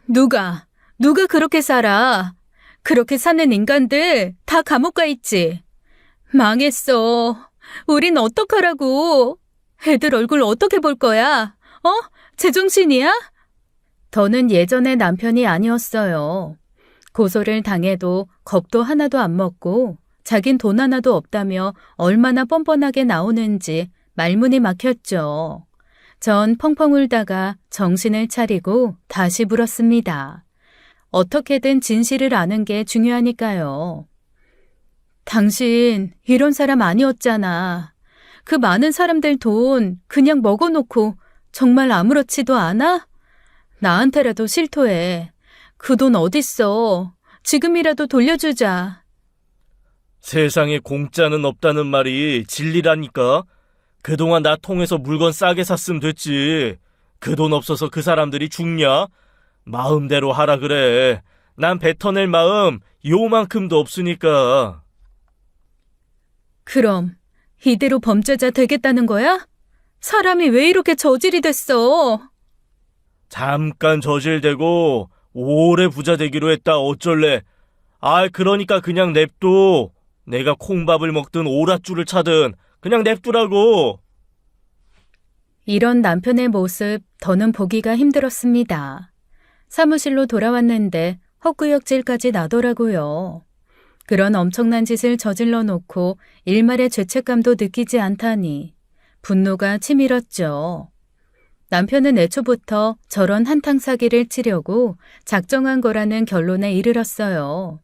누가 그렇게 살아? 그렇게 사는 인간들 다 감옥 가 있지. 망했어. 우린 어떡하라고. 애들 얼굴 어떻게 볼 거야? 제정신이야? 더는 예전의 남편이 아니었어요. 고소를 당해도 겁도 하나도 안 먹고 자긴 돈 하나도 없다며 얼마나 뻔뻔하게 나오는지 말문이 막혔죠. 전 펑펑 울다가 정신을 차리고 다시 물었습니다. 어떻게든 진실을 아는 게 중요하니까요. 당신 이런 사람 아니었잖아. 그 많은 사람들 돈 그냥 먹어놓고 정말 아무렇지도 않아? 나한테라도 실토해. 그 돈 어딨어. 지금이라도 돌려주자. 세상에 공짜는 없다는 말이 진리라니까. 그동안 나 통해서 물건 싸게 샀으면 됐지. 그 돈 없어서 그 사람들이 죽냐? 마음대로 하라 그래. 난 뱉어낼 마음 요만큼도 없으니까. 그럼 이대로 범죄자 되겠다는 거야? 사람이 왜 이렇게 저질이 됐어? 잠깐 저질되고 오래 부자 되기로 했다 어쩔래. 그러니까 그냥 냅둬. 내가 콩밥을 먹든 오랏줄을 차든 그냥 냅두라고. 이런 남편의 모습 더는 보기가 힘들었습니다. 사무실로 돌아왔는데 헛구역질까지 나더라고요. 그런 엄청난 짓을 저질러 놓고 일말의 죄책감도 느끼지 않다니 분노가 치밀었죠. 남편은 애초부터 저런 한탕 사기를 치려고 작정한 거라는 결론에 이르렀어요.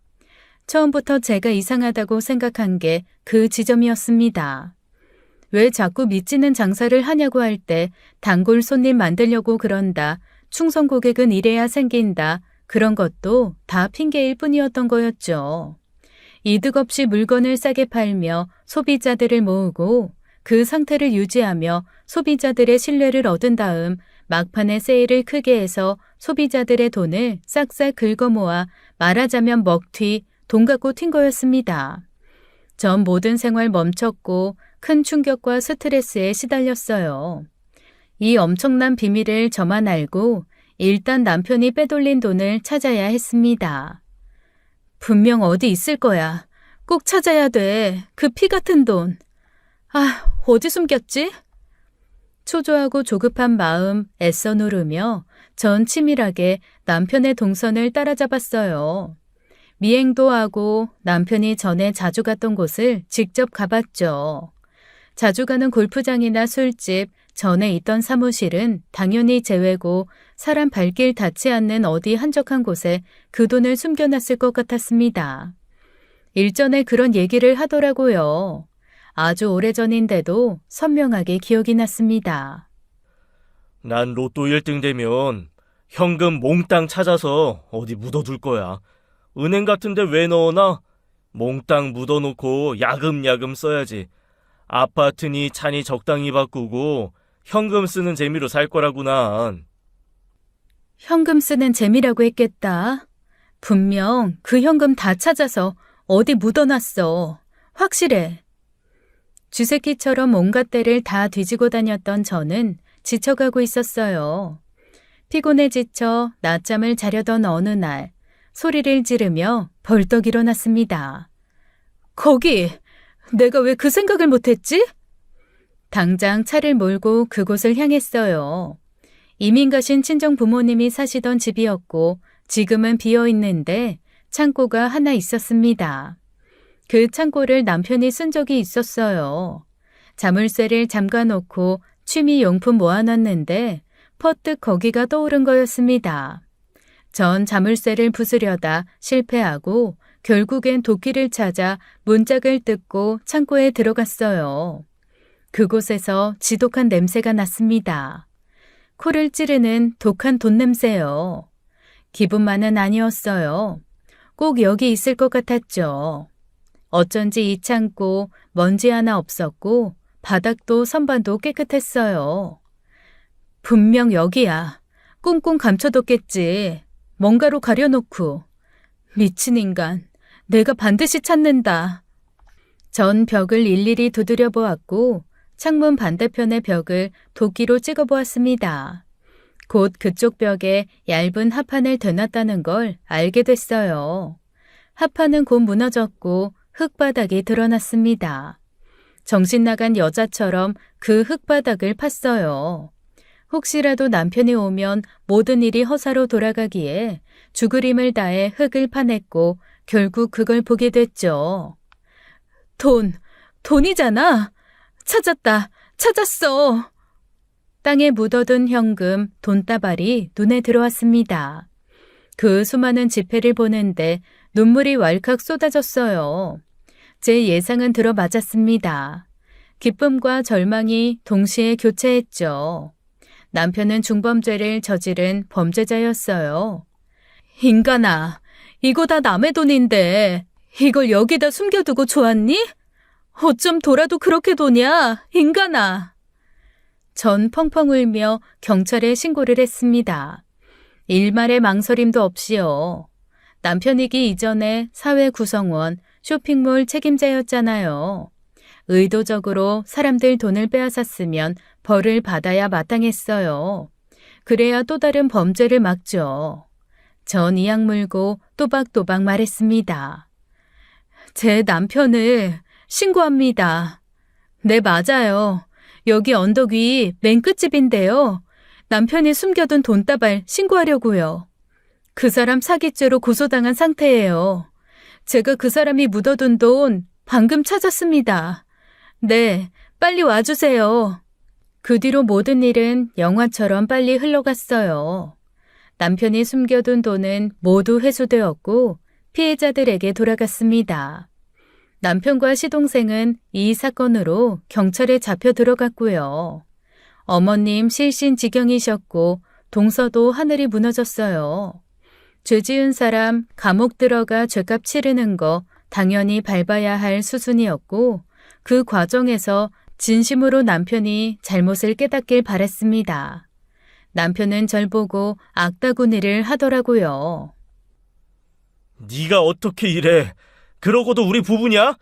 처음부터 제가 이상하다고 생각한 게 그 지점이었습니다. 왜 자꾸 미치는 장사를 하냐고 할 때 단골 손님 만들려고 그런다, 충성 고객은 이래야 생긴다, 그런 것도 다 핑계일 뿐이었던 거였죠. 이득 없이 물건을 싸게 팔며 소비자들을 모으고 그 상태를 유지하며 소비자들의 신뢰를 얻은 다음 막판에 세일을 크게 해서 소비자들의 돈을 싹싹 긁어모아 말하자면 먹튀, 돈 갖고 튄 거였습니다. 전 모든 생활 멈췄고 큰 충격과 스트레스에 시달렸어요. 이 엄청난 비밀을 저만 알고 일단 남편이 빼돌린 돈을 찾아야 했습니다. 분명 어디 있을 거야. 꼭 찾아야 돼. 그 피 같은 돈. 어디 숨겼지? 초조하고 조급한 마음 애써 누르며 전 치밀하게 남편의 동선을 따라잡았어요. 미행도 하고 남편이 전에 자주 갔던 곳을 직접 가봤죠. 자주 가는 골프장이나 술집, 전에 있던 사무실은 당연히 제외고 사람 발길 닿지 않는 어디 한적한 곳에 그 돈을 숨겨놨을 것 같았습니다. 일전에 그런 얘기를 하더라고요. 아주 오래전인데도 선명하게 기억이 났습니다. 난 로또 1등 되면 현금 몽땅 찾아서 어디 묻어둘 거야. 은행 같은데 왜 넣어놔? 몽땅 묻어놓고 야금야금 써야지. 아파트니 차니 적당히 바꾸고 현금 쓰는 재미로 살 거라고 난. 현금 쓰는 재미라고 했겠다. 분명 그 현금 다 찾아서 어디 묻어놨어. 확실해. 쥐새끼처럼 온갖 데를 다 뒤지고 다녔던 저는 지쳐가고 있었어요. 피곤해 지쳐 낮잠을 자려던 어느 날 소리를 지르며 벌떡 일어났습니다. 거기! 내가 왜 그 생각을 못했지? 당장 차를 몰고 그곳을 향했어요. 이민 가신 친정 부모님이 사시던 집이었고 지금은 비어있는데 창고가 하나 있었습니다. 그 창고를 남편이 쓴 적이 있었어요. 자물쇠를 잠가놓고 취미용품 모아놨는데 퍼뜩 거기가 떠오른 거였습니다. 전 자물쇠를 부수려다 실패하고 결국엔 도끼를 찾아 문짝을 뜯고 창고에 들어갔어요. 그곳에서 지독한 냄새가 났습니다. 코를 찌르는 독한 돈 냄새요. 기분만은 아니었어요. 꼭 여기 있을 것 같았죠. 어쩐지 이 창고 먼지 하나 없었고 바닥도 선반도 깨끗했어요. 분명 여기야. 꽁꽁 감춰뒀겠지. 뭔가로 가려놓고. 미친 인간. 내가 반드시 찾는다. 전 벽을 일일이 두드려 보았고 창문 반대편의 벽을 도끼로 찍어보았습니다. 곧 그쪽 벽에 얇은 합판을 대놨다는 걸 알게 됐어요. 합판은 곧 무너졌고 흙바닥이 드러났습니다. 정신 나간 여자처럼 그 흙바닥을 팠어요. 혹시라도 남편이 오면 모든 일이 허사로 돌아가기에 죽을 힘을 다해 흙을 파냈고 결국 그걸 보게 됐죠. 돈이잖아. 찾았다. 찾았어. 땅에 묻어둔 현금, 돈다발이 눈에 들어왔습니다. 그 수많은 지폐를 보는데 눈물이 왈칵 쏟아졌어요. 제 예상은 들어맞았습니다. 기쁨과 절망이 동시에 교차했죠. 남편은 중범죄를 저지른 범죄자였어요. 인간아, 이거 다 남의 돈인데 이걸 여기다 숨겨두고 좋았니? 어쩜 돌아도 그렇게 도냐, 인간아. 전 펑펑 울며 경찰에 신고를 했습니다. 일말의 망설임도 없이요. 남편이기 이전에 사회 구성원, 쇼핑몰 책임자였잖아요. 의도적으로 사람들 돈을 빼앗았으면 벌을 받아야 마땅했어요. 그래야 또 다른 범죄를 막죠. 전 이악 물고 또박또박 말했습니다. 제 남편을 신고합니다. 네, 맞아요. 여기 언덕 위 맨 끝집인데요. 남편이 숨겨둔 돈다발 신고하려고요. 그 사람 사기죄로 고소당한 상태예요. 제가 그 사람이 묻어둔 돈 방금 찾았습니다. 네, 빨리 와주세요. 그 뒤로 모든 일은 영화처럼 빨리 흘러갔어요. 남편이 숨겨둔 돈은 모두 회수되었고 피해자들에게 돌아갔습니다. 남편과 시동생은 이 사건으로 경찰에 잡혀 들어갔고요. 어머님 실신지경이셨고 동서도 하늘이 무너졌어요. 죄 지은 사람 감옥 들어가 죄값 치르는 거 당연히 밟아야 할 수순이었고 그 과정에서 진심으로 남편이 잘못을 깨닫길 바랬습니다. 남편은 절 보고 악다구니를 하더라고요. 네가 어떻게 이래? 그러고도 우리 부부냐?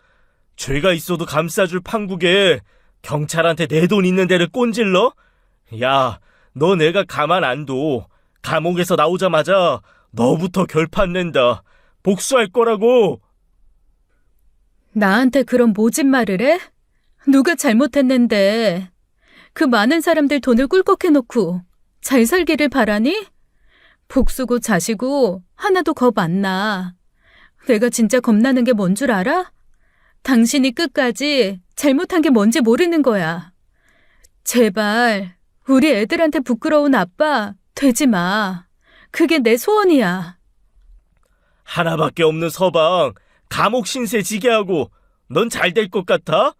죄가 있어도 감싸줄 판국에 경찰한테 내 돈 있는 데를 꼰질러? 야, 너 내가 가만 안 둬. 감옥에서 나오자마자 너부터 결판 낸다. 복수할 거라고. 나한테 그런 모진 말을 해? 누가 잘못했는데? 그 많은 사람들 돈을 꿀꺽해놓고 잘 살기를 바라니? 복수고 자시고 하나도 겁 안 나. 내가 진짜 겁나는 게 뭔 줄 알아? 당신이 끝까지 잘못한 게 뭔지 모르는 거야. 제발 우리 애들한테 부끄러운 아빠 되지 마. 그게 내 소원이야. 하나밖에 없는 서방 감옥 신세 지게 하고 넌 잘 될 것 같아?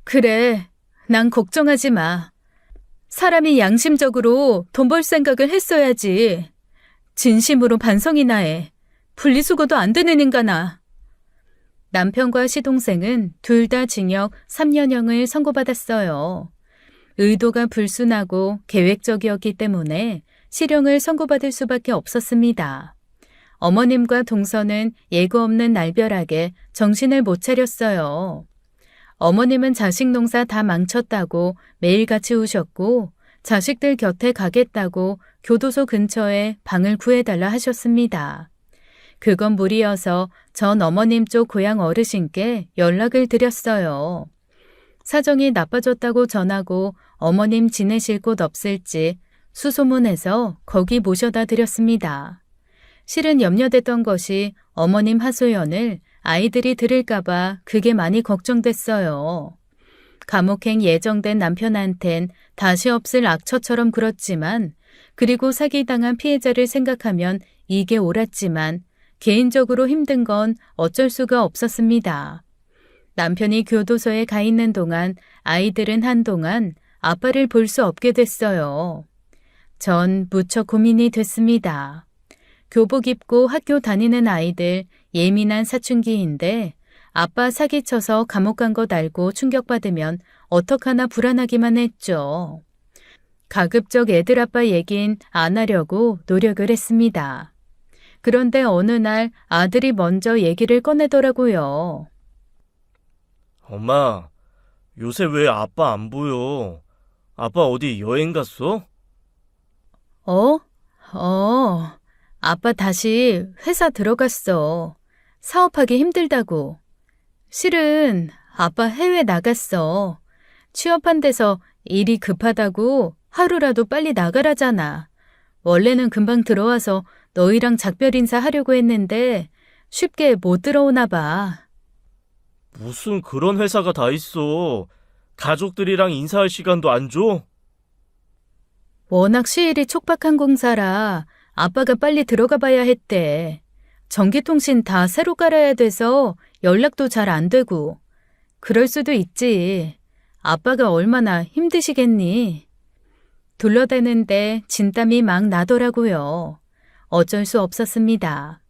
그래, 난 걱정하지 마. 사람이 양심적으로 돈 벌 생각을 했어야지. 진심으로 반성이나 해. 분리수거도 안 되는 인간아. 남편과 시동생은 둘 다 징역 3년형을 선고받았어요. 의도가 불순하고 계획적이었기 때문에 실형을 선고받을 수밖에 없었습니다. 어머님과 동서는 예고 없는 날벼락에 정신을 못 차렸어요. 어머님은 자식 농사 다 망쳤다고 매일같이 우셨고 자식들 곁에 가겠다고 교도소 근처에 방을 구해달라 하셨습니다. 그건 무리여서 전 어머님 쪽 고향 어르신께 연락을 드렸어요. 사정이 나빠졌다고 전하고 어머님 지내실 곳 없을지 수소문해서 거기 모셔다 드렸습니다. 실은 염려됐던 것이 어머님 하소연을 아이들이 들을까봐 그게 많이 걱정됐어요. 감옥행 예정된 남편한텐 다시 없을 악처처럼 굴었지만 그리고 사기당한 피해자를 생각하면 이게 옳았지만 개인적으로 힘든 건 어쩔 수가 없었습니다. 남편이 교도소에 가 있는 동안 아이들은 한동안 아빠를 볼 수 없게 됐어요. 전 무척 고민이 됐습니다. 교복 입고 학교 다니는 아이들 예민한 사춘기인데 아빠 사기쳐서 감옥 간 것 알고 충격받으면 어떡하나 불안하기만 했죠. 가급적 애들 아빠 얘긴 안 하려고 노력을 했습니다. 그런데 어느 날 아들이 먼저 얘기를 꺼내더라고요. 엄마, 요새 왜 아빠 안 보여? 아빠 어디 여행 갔어? 아빠 다시 회사 들어갔어. 사업하기 힘들다고. 실은 아빠 해외 나갔어. 취업한 데서 일이 급하다고 하루라도 빨리 나가라잖아. 원래는 금방 들어와서 너희랑 작별 인사하려고 했는데 쉽게 못 들어오나 봐. 무슨 그런 회사가 다 있어. 가족들이랑 인사할 시간도 안 줘? 워낙 시일이 촉박한 공사라 아빠가 빨리 들어가 봐야 했대. 전기통신 다 새로 깔아야 돼서 연락도 잘 안 되고. 그럴 수도 있지. 아빠가 얼마나 힘드시겠니? 둘러대는데 진땀이 막 나더라고요. 어쩔 수 없었습니다.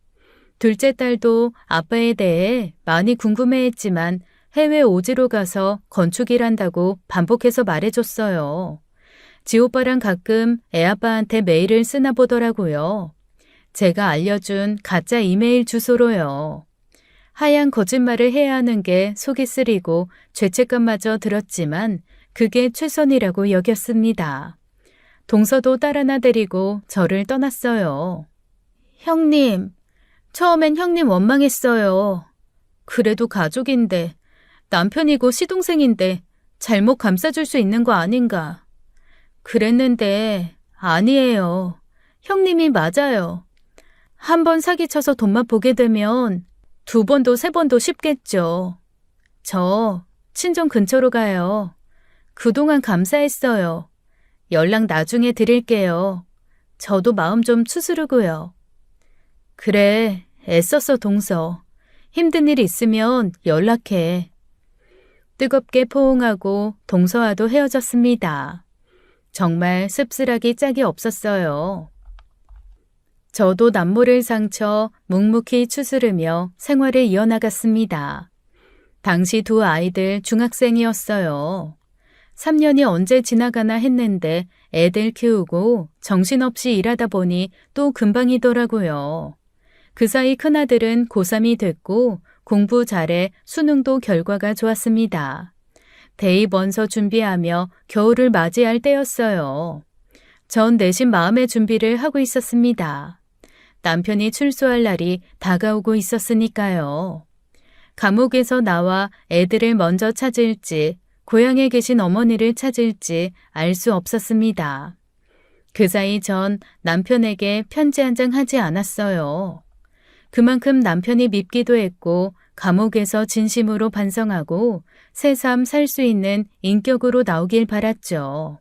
둘째 딸도 아빠에 대해 많이 궁금해했지만 해외 오지로 가서 건축일한다고 반복해서 말해줬어요. 지오빠랑 가끔 애아빠한테 메일을 쓰나 보더라고요. 제가 알려준 가짜 이메일 주소로요. 하얀 거짓말을 해야 하는 게 속이 쓰리고 죄책감마저 들었지만 그게 최선이라고 여겼습니다. 동서도 딸 하나 데리고 저를 떠났어요. 형님, 처음엔 형님 원망했어요. 그래도 가족인데, 남편이고 시동생인데 잘못 감싸줄 수 있는 거 아닌가. 그랬는데 아니에요. 형님이 맞아요. 한 번 사기쳐서 돈만 보게 되면 2번도 3번도 쉽겠죠. 저 친정 근처로 가요. 그동안 감사했어요. 연락 나중에 드릴게요. 저도 마음 좀 추스르고요. 그래, 애썼어 동서. 힘든 일 있으면 연락해. 뜨겁게 포옹하고 동서와도 헤어졌습니다. 정말 씁쓸하기 짝이 없었어요. 저도 남모를 상처 묵묵히 추스르며 생활을 이어나갔습니다. 당시 2 아이들 중학생이었어요. 3년이 언제 지나가나 했는데 애들 키우고 정신없이 일하다 보니 또 금방이더라고요. 그 사이 큰아들은 고3이 됐고 공부 잘해 수능도 결과가 좋았습니다. 대입 원서 준비하며 겨울을 맞이할 때였어요. 전 내심 마음의 준비를 하고 있었습니다. 남편이 출소할 날이 다가오고 있었으니까요. 감옥에서 나와 애들을 먼저 찾을지 고향에 계신 어머니를 찾을지 알 수 없었습니다. 그 사이 전 남편에게 편지 한 장 하지 않았어요. 그만큼 남편이 밉기도 했고 감옥에서 진심으로 반성하고 새삼 살 수 있는 인격으로 나오길 바랐죠.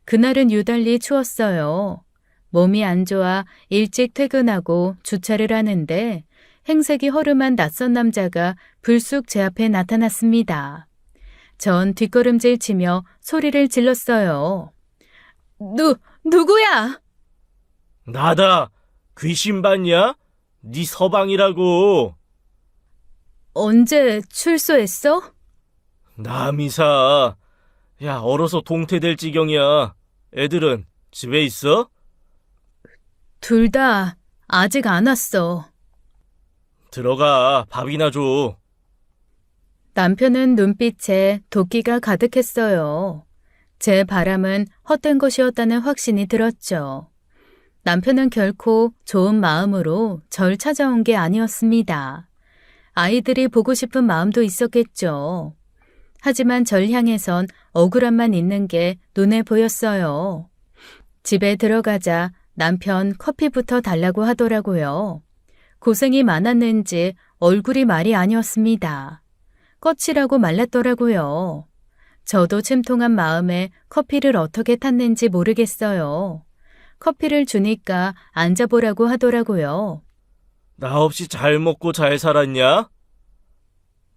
그날은 유달리 추웠어요. 몸이 안 좋아 일찍 퇴근하고 주차를 하는데 행색이 허름한 낯선 남자가 불쑥 제 앞에 나타났습니다. 전 뒷걸음질 치며 소리를 질렀어요. 누구야? 나다. 귀신 봤냐? 네 서방이라고. 언제 출소했어? 남이사. 야, 얼어서 동태될 지경이야. 애들은 집에 있어? 둘 다 아직 안 왔어. 들어가, 밥이나 줘. 남편은 눈빛에 도끼가 가득했어요. 제 바람은 헛된 것이었다는 확신이 들었죠. 남편은 결코 좋은 마음으로 절 찾아온 게 아니었습니다. 아이들이 보고 싶은 마음도 있었겠죠. 하지만 절 향해선 억울함만 있는 게 눈에 보였어요. 집에 들어가자 남편 커피부터 달라고 하더라고요. 고생이 많았는지 얼굴이 말이 아니었습니다. 거칠하고 말랐더라고요. 저도 침통한 마음에 커피를 어떻게 탔는지 모르겠어요. 커피를 주니까 앉아보라고 하더라고요. 나 없이 잘 먹고 잘 살았냐?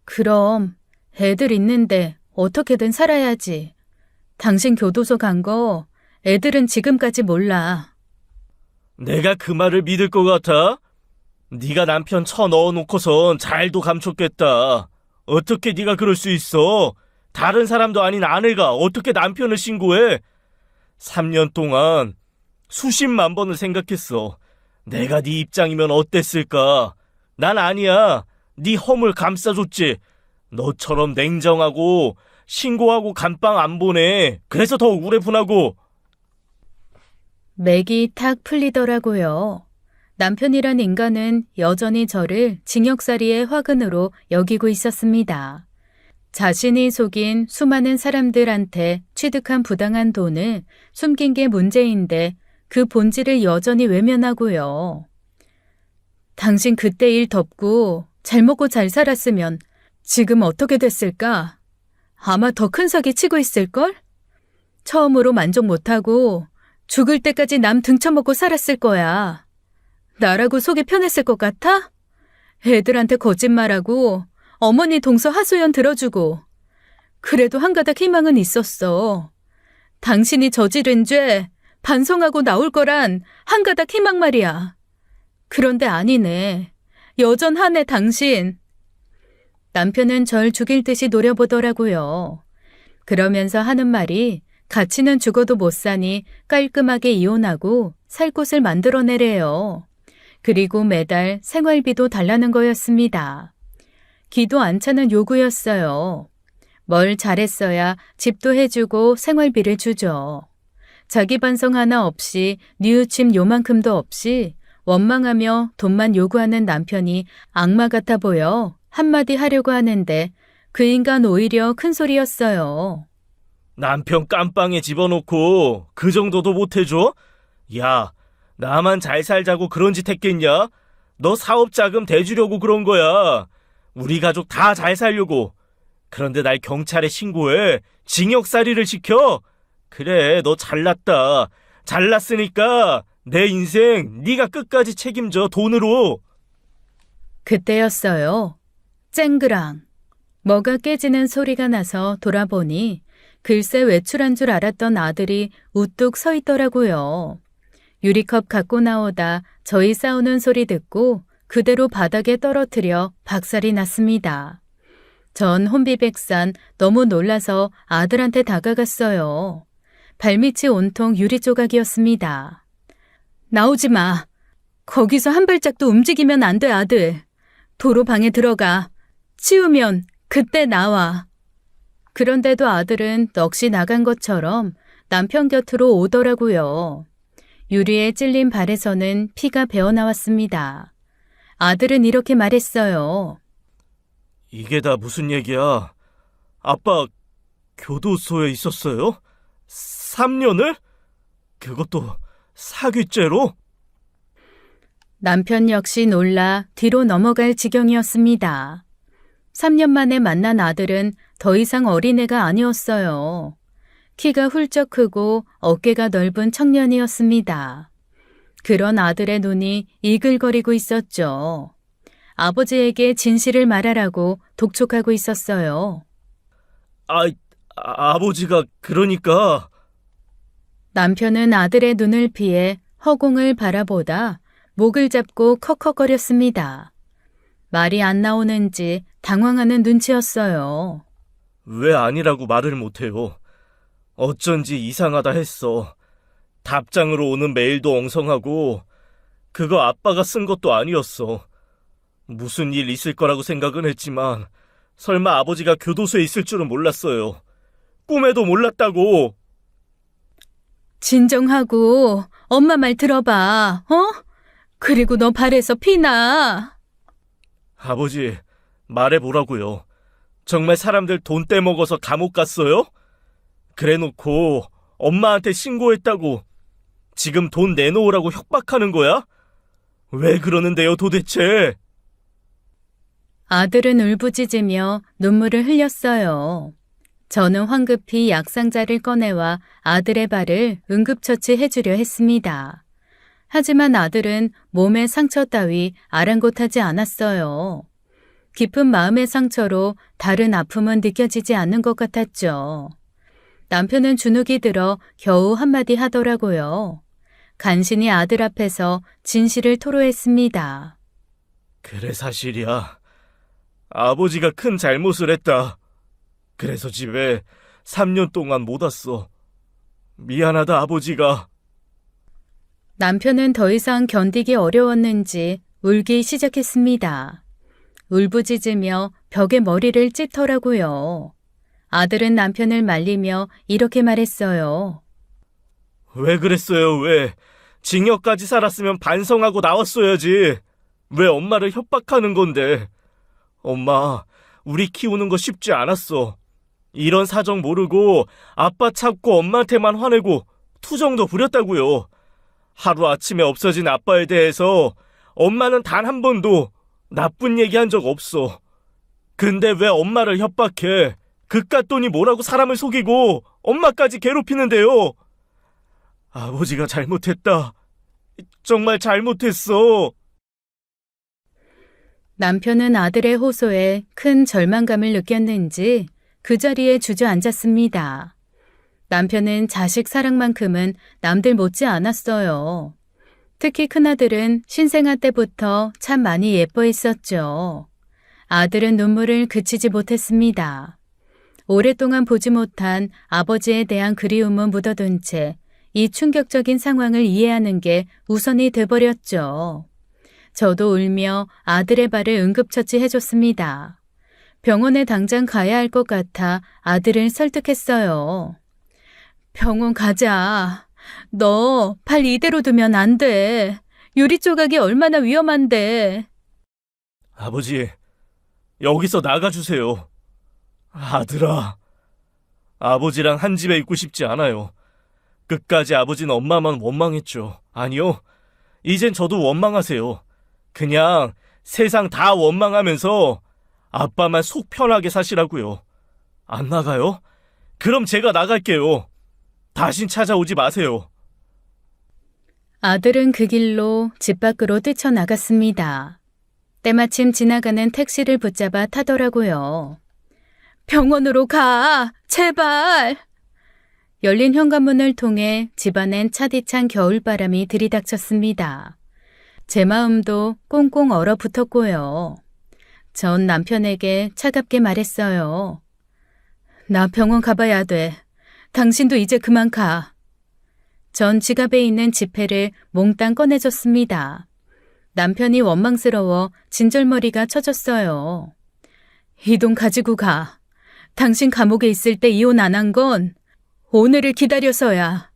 그럼 애들 있는데 어떻게든 살아야지. 당신 교도소 간 거 애들은 지금까지 몰라. 내가 그 말을 믿을 것 같아? 네가 남편 쳐 넣어놓고선 잘도 감췄겠다. 어떻게 네가 그럴 수 있어? 다른 사람도 아닌 아내가 어떻게 남편을 신고해? 3년 동안 수십만 번을 생각했어. 내가 네 입장이면 어땠을까? 난 아니야. 네 허물 감싸줬지. 너처럼 냉정하고 신고하고 감방 안 보내. 그래서 더 우레분하고. 맥이 탁 풀리더라고요. 남편이란 인간은 여전히 저를 징역살이의 화근으로 여기고 있었습니다. 자신이 속인 수많은 사람들한테 취득한 부당한 돈을 숨긴 게 문제인데 그 본질을 여전히 외면하고요. 당신 그때 일 덮고 잘 먹고 잘 살았으면 지금 어떻게 됐을까? 아마 더 큰 사기 치고 있을걸? 처음으로 만족 못하고 죽을 때까지 남 등쳐먹고 살았을 거야. 나라고 속이 편했을 것 같아? 애들한테 거짓말하고 어머니 동서 하소연 들어주고 그래도 한 가닥 희망은 있었어. 당신이 저지른 죄 반성하고 나올 거란 한 가닥 희망 말이야. 그런데 아니네. 여전하네 당신. 남편은 절 죽일 듯이 노려보더라고요. 그러면서 하는 말이 같이는 죽어도 못 사니 깔끔하게 이혼하고 살 곳을 만들어내래요. 그리고 매달 생활비도 달라는 거였습니다. 기도 안 차는 요구였어요. 뭘 잘했어야 집도 해주고 생활비를 주죠. 자기 반성 하나 없이 뉘우침 요만큼도 없이 원망하며 돈만 요구하는 남편이 악마 같아 보여 한마디 하려고 하는데 그 인간 오히려 큰 소리였어요. 남편 깜빵에 집어넣고 그 정도도 못해줘? 야, 나만 잘 살자고 그런 짓 했겠냐? 너 사업 자금 대주려고 그런 거야. 우리 가족 다 잘 살려고. 그런데 날 경찰에 신고해. 징역살이를 시켜. 그래, 너 잘났다. 잘났으니까 내 인생 네가 끝까지 책임져, 돈으로. 그때였어요. 쨍그랑. 뭐가 깨지는 소리가 나서 돌아보니 글쎄 외출한 줄 알았던 아들이 우뚝 서 있더라고요. 유리컵 갖고 나오다 저희 싸우는 소리 듣고 그대로 바닥에 떨어뜨려 박살이 났습니다. 전 혼비백산 너무 놀라서 아들한테 다가갔어요. 발밑이 온통 유리 조각이었습니다. 나오지 마. 거기서 한 발짝도 움직이면 안 돼, 아들. 도로 방에 들어가. 치우면 그때 나와. 그런데도 아들은 넋이 나간 것처럼 남편 곁으로 오더라고요. 유리에 찔린 발에서는 피가 배어나왔습니다. 아들은 이렇게 말했어요. 이게 다 무슨 얘기야? 아빠 교도소에 있었어요? 3년을? 그것도 사귀죄로? 남편 역시 놀라 뒤로 넘어갈 지경이었습니다. 3년 만에 만난 아들은 더 이상 어린애가 아니었어요. 키가 훌쩍 크고 어깨가 넓은 청년이었습니다. 그런 아들의 눈이 이글거리고 있었죠. 아버지에게 진실을 말하라고 독촉하고 있었어요. 아버지가 그러니까. 남편은 아들의 눈을 피해 허공을 바라보다 목을 잡고 컥컥거렸습니다. 말이 안 나오는지 당황하는 눈치였어요. 왜 아니라고 말을 못해요? 어쩐지 이상하다 했어. 답장으로 오는 메일도 엉성하고 그거 아빠가 쓴 것도 아니었어. 무슨 일 있을 거라고 생각은 했지만 설마 아버지가 교도소에 있을 줄은 몰랐어요. 꿈에도 몰랐다고. 진정하고 엄마 말 들어봐. 어? 그리고 너 발에서 피나. 아버지, 말해보라고요. 정말 사람들 돈 떼먹어서 감옥 갔어요? 그래놓고 엄마한테 신고했다고 지금 돈 내놓으라고 협박하는 거야? 왜 그러는데요, 도대체? 아들은 울부짖으며 눈물을 흘렸어요. 저는 황급히 약상자를 꺼내와 아들의 발을 응급처치해 주려 했습니다. 하지만 아들은 몸에 상처 따위 아랑곳하지 않았어요. 깊은 마음의 상처로 다른 아픔은 느껴지지 않는 것 같았죠. 남편은 주눅이 들어 겨우 한마디 하더라고요. 간신히 아들 앞에서 진실을 토로했습니다. 그래, 사실이야. 아버지가 큰 잘못을 했다. 그래서 집에 3년 동안 못 왔어. 미안하다, 아버지가. 남편은 더 이상 견디기 어려웠는지 울기 시작했습니다. 울부짖으며 벽에 머리를 찢더라고요. 아들은 남편을 말리며 이렇게 말했어요. 왜 그랬어요, 왜? 징역까지 살았으면 반성하고 나왔어야지. 왜 엄마를 협박하는 건데? 엄마, 우리 키우는 거 쉽지 않았어. 이런 사정 모르고 아빠 찾고 엄마한테만 화내고 투정도 부렸다고요. 하루아침에 없어진 아빠에 대해서 엄마는 단 한 번도 나쁜 얘기한 적 없어. 근데 왜 엄마를 협박해? 그깟 돈이 뭐라고 사람을 속이고 엄마까지 괴롭히는데요. 아버지가 잘못했다. 정말 잘못했어. 남편은 아들의 호소에 큰 절망감을 느꼈는지 그 자리에 주저앉았습니다. 남편은 자식 사랑만큼은 남들 못지 않았어요. 특히 큰아들은 신생아 때부터 참 많이 예뻐했었죠. 아들은 눈물을 그치지 못했습니다. 오랫동안 보지 못한 아버지에 대한 그리움은 묻어둔 채 이 충격적인 상황을 이해하는 게 우선이 돼버렸죠. 저도 울며 아들의 발을 응급처치해줬습니다. 병원에 당장 가야 할 것 같아 아들을 설득했어요. 병원 가자. 너 발 이대로 두면 안 돼. 유리 조각이 얼마나 위험한데. 아버지, 여기서 나가주세요. 아들아, 아버지랑 한 집에 있고 싶지 않아요. 끝까지 아버지는 엄마만 원망했죠. 아니요, 이젠 저도 원망하세요. 그냥 세상 다 원망하면서 아빠만 속 편하게 사시라고요. 안 나가요? 그럼 제가 나갈게요. 다신 찾아오지 마세요. 아들은 그 길로 집 밖으로 뛰쳐나갔습니다. 때마침 지나가는 택시를 붙잡아 타더라고요. 병원으로 가! 제발! 열린 현관문을 통해 집안엔 차디찬 겨울바람이 들이닥쳤습니다. 제 마음도 꽁꽁 얼어붙었고요. 전 남편에게 차갑게 말했어요. 나 병원 가봐야 돼. 당신도 이제 그만 가. 전 지갑에 있는 지폐를 몽땅 꺼내줬습니다. 남편이 원망스러워 진절머리가 쳐졌어요. 이 돈 가지고 가. 당신 감옥에 있을 때 이혼 안 한 건 오늘을 기다려서야.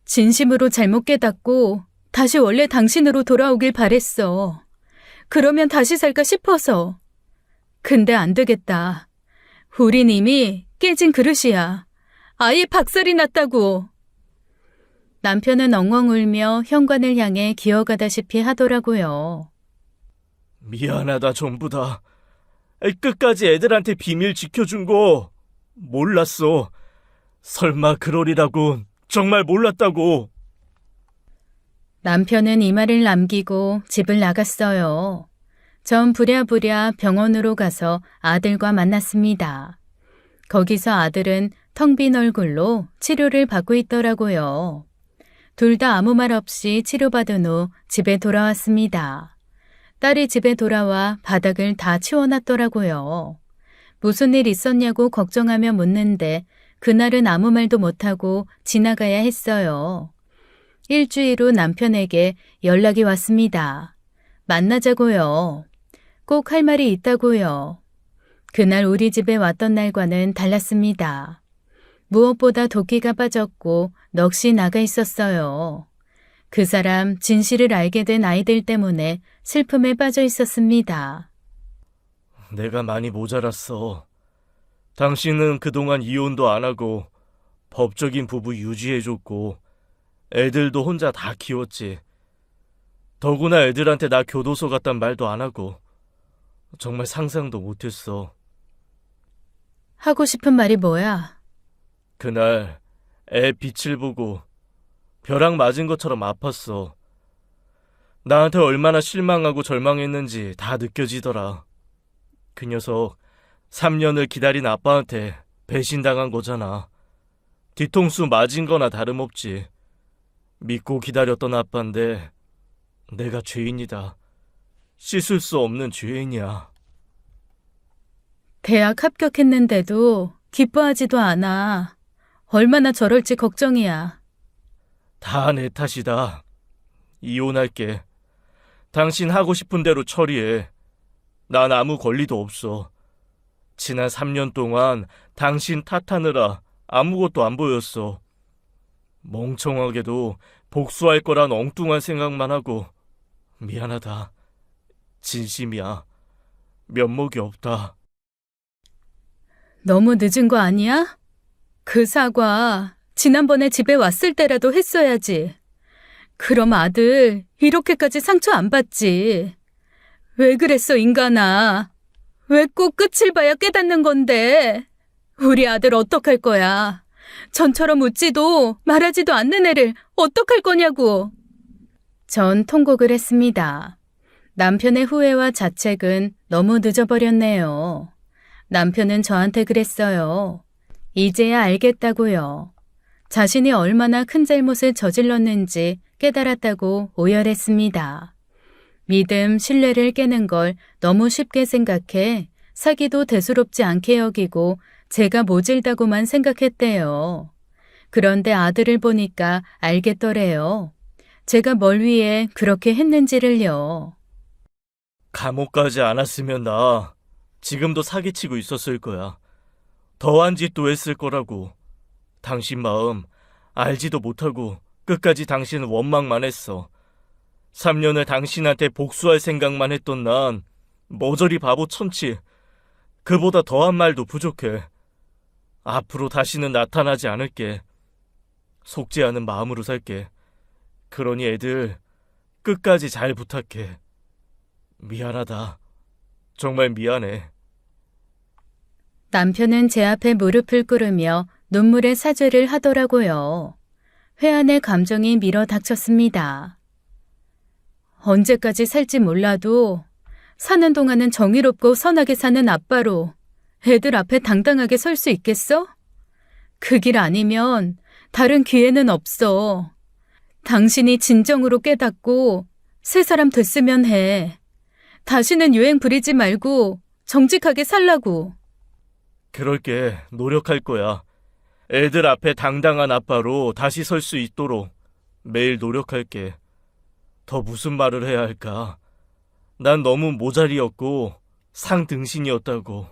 진심으로 잘못 깨닫고 다시 원래 당신으로 돌아오길 바랬어. 그러면 다시 살까 싶어서. 근데 안 되겠다. 우린 이미 깨진 그릇이야. 아예 박살이 났다고. 남편은 엉엉 울며 현관을 향해 기어가다시피 하더라고요. 미안하다, 전부 다. 끝까지 애들한테 비밀 지켜준 거 몰랐어. 설마 그러리라고 정말 몰랐다고. 남편은 이 말을 남기고 집을 나갔어요. 전 부랴부랴 병원으로 가서 아들과 만났습니다. 거기서 아들은 텅 빈 얼굴로 치료를 받고 있더라고요. 둘 다 아무 말 없이 치료받은 후 집에 돌아왔습니다. 딸이 집에 돌아와 바닥을 다 치워놨더라고요. 무슨 일 있었냐고 걱정하며 묻는데 그날은 아무 말도 못하고 지나가야 했어요. 일주일 후 남편에게 연락이 왔습니다. 만나자고요. 꼭 할 말이 있다고요. 그날 우리 집에 왔던 날과는 달랐습니다. 무엇보다 도끼가 빠졌고 넋이 나가 있었어요. 그 사람 진실을 알게 된 아이들 때문에 슬픔에 빠져 있었습니다. 내가 많이 모자랐어. 당신은 그동안 이혼도 안 하고 법적인 부부 유지해줬고 애들도 혼자 다 키웠지. 더구나 애들한테 나 교도소 갔단 말도 안 하고 정말 상상도 못했어. 하고 싶은 말이 뭐야? 그날 애 빛을 보고 벼락 맞은 것처럼 아팠어. 나한테 얼마나 실망하고 절망했는지 다 느껴지더라. 그 녀석 3년을 기다린 아빠한테 배신당한 거잖아. 뒤통수 맞은 거나 다름없지. 믿고 기다렸던 아빠인데 내가 죄인이다. 씻을 수 없는 죄인이야. 대학 합격했는데도 기뻐하지도 않아. 얼마나 저럴지 걱정이야. 다 내 탓이다. 이혼할게. 당신 하고 싶은 대로 처리해. 난 아무 권리도 없어. 지난 3년 동안 당신 탓하느라 아무것도 안 보였어. 멍청하게도 복수할 거란 엉뚱한 생각만 하고 미안하다. 진심이야. 면목이 없다. 너무 늦은 거 아니야? 그 사과 지난번에 집에 왔을 때라도 했어야지. 그럼 아들 이렇게까지 상처 안 받지. 왜 그랬어, 인간아? 왜 꼭 끝을 봐야 깨닫는 건데? 우리 아들 어떡할 거야? 전처럼 웃지도 말하지도 않는 애를 어떡할 거냐고. 전 통곡을 했습니다. 남편의 후회와 자책은 너무 늦어버렸네요. 남편은 저한테 그랬어요. 이제야 알겠다고요. 자신이 얼마나 큰 잘못을 저질렀는지 깨달았다고 오열했습니다. 믿음, 신뢰를 깨는 걸 너무 쉽게 생각해 사기도 대수롭지 않게 여기고 제가 모질다고만 생각했대요. 그런데 아들을 보니까 알겠더래요. 제가 뭘 위해 그렇게 했는지를요. 감옥 가지 않았으면 나 지금도 사기치고 있었을 거야. 더한 짓도 했을 거라고. 당신 마음 알지도 못하고 끝까지 당신은 원망만 했어. 3년을 당신한테 복수할 생각만 했던 난 모조리 바보 천치. 그보다 더한 말도 부족해. 앞으로 다시는 나타나지 않을게. 속지 않은 마음으로 살게. 그러니 애들 끝까지 잘 부탁해. 미안하다. 정말 미안해. 남편은 제 앞에 무릎을 꿇으며 눈물의 사죄를 하더라고요. 회한의 감정이 밀어닥쳤습니다. 언제까지 살지 몰라도 사는 동안은 정의롭고 선하게 사는 아빠로 애들 앞에 당당하게 설 수 있겠어? 그 길 아니면 다른 기회는 없어. 당신이 진정으로 깨닫고 새 사람 됐으면 해. 다시는 유행 부리지 말고 정직하게 살라고. 그럴게. 노력할 거야. 애들 앞에 당당한 아빠로 다시 설 수 있도록 매일 노력할게. 더 무슨 말을 해야 할까? 난 너무 모자리였고 상등신이었다고.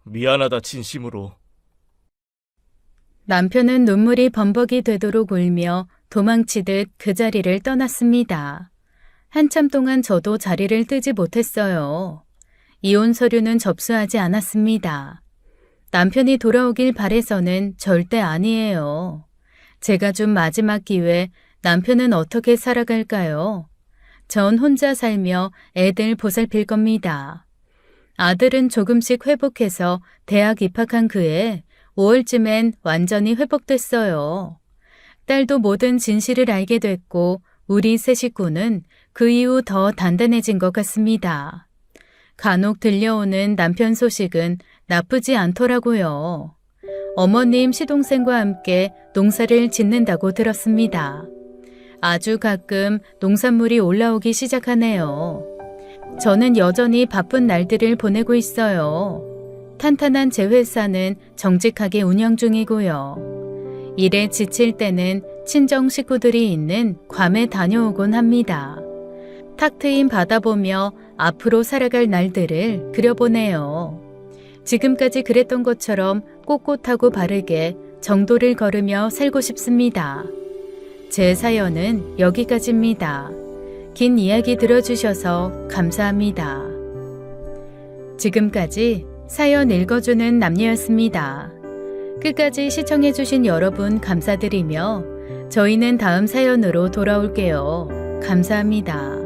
미안하다 진심으로. 남편은 눈물이 범벅이 되도록 울며 도망치듯 그 자리를 떠났습니다. 한참 동안 저도 자리를 뜨지 못했어요. 이혼 서류는 접수하지 않았습니다. 남편이 돌아오길 바래서는 절대 아니에요. 제가 준 마지막 기회, 남편은 어떻게 살아갈까요? 전 혼자 살며 애들 보살필 겁니다. 아들은 조금씩 회복해서 대학 입학한 그해 5월쯤엔 완전히 회복됐어요. 딸도 모든 진실을 알게 됐고 우리 세 식구는 그 이후 더 단단해진 것 같습니다. 간혹 들려오는 남편 소식은 나쁘지 않더라고요. 어머님 시동생과 함께 농사를 짓는다고 들었습니다. 아주 가끔 농산물이 올라오기 시작하네요. 저는 여전히 바쁜 날들을 보내고 있어요. 탄탄한 제 회사는 정직하게 운영 중이고요. 일에 지칠 때는 친정 식구들이 있는 괌에 다녀오곤 합니다. 탁 트인 바다 보며 앞으로 살아갈 날들을 그려보네요. 지금까지 그랬던 것처럼 꼿꼿하고 바르게 정도를 걸으며 살고 싶습니다. 제 사연은 여기까지입니다. 긴 이야기 들어주셔서 감사합니다. 지금까지 사연 읽어주는 남녀였습니다. 끝까지 시청해주신 여러분 감사드리며 저희는 다음 사연으로 돌아올게요. 감사합니다.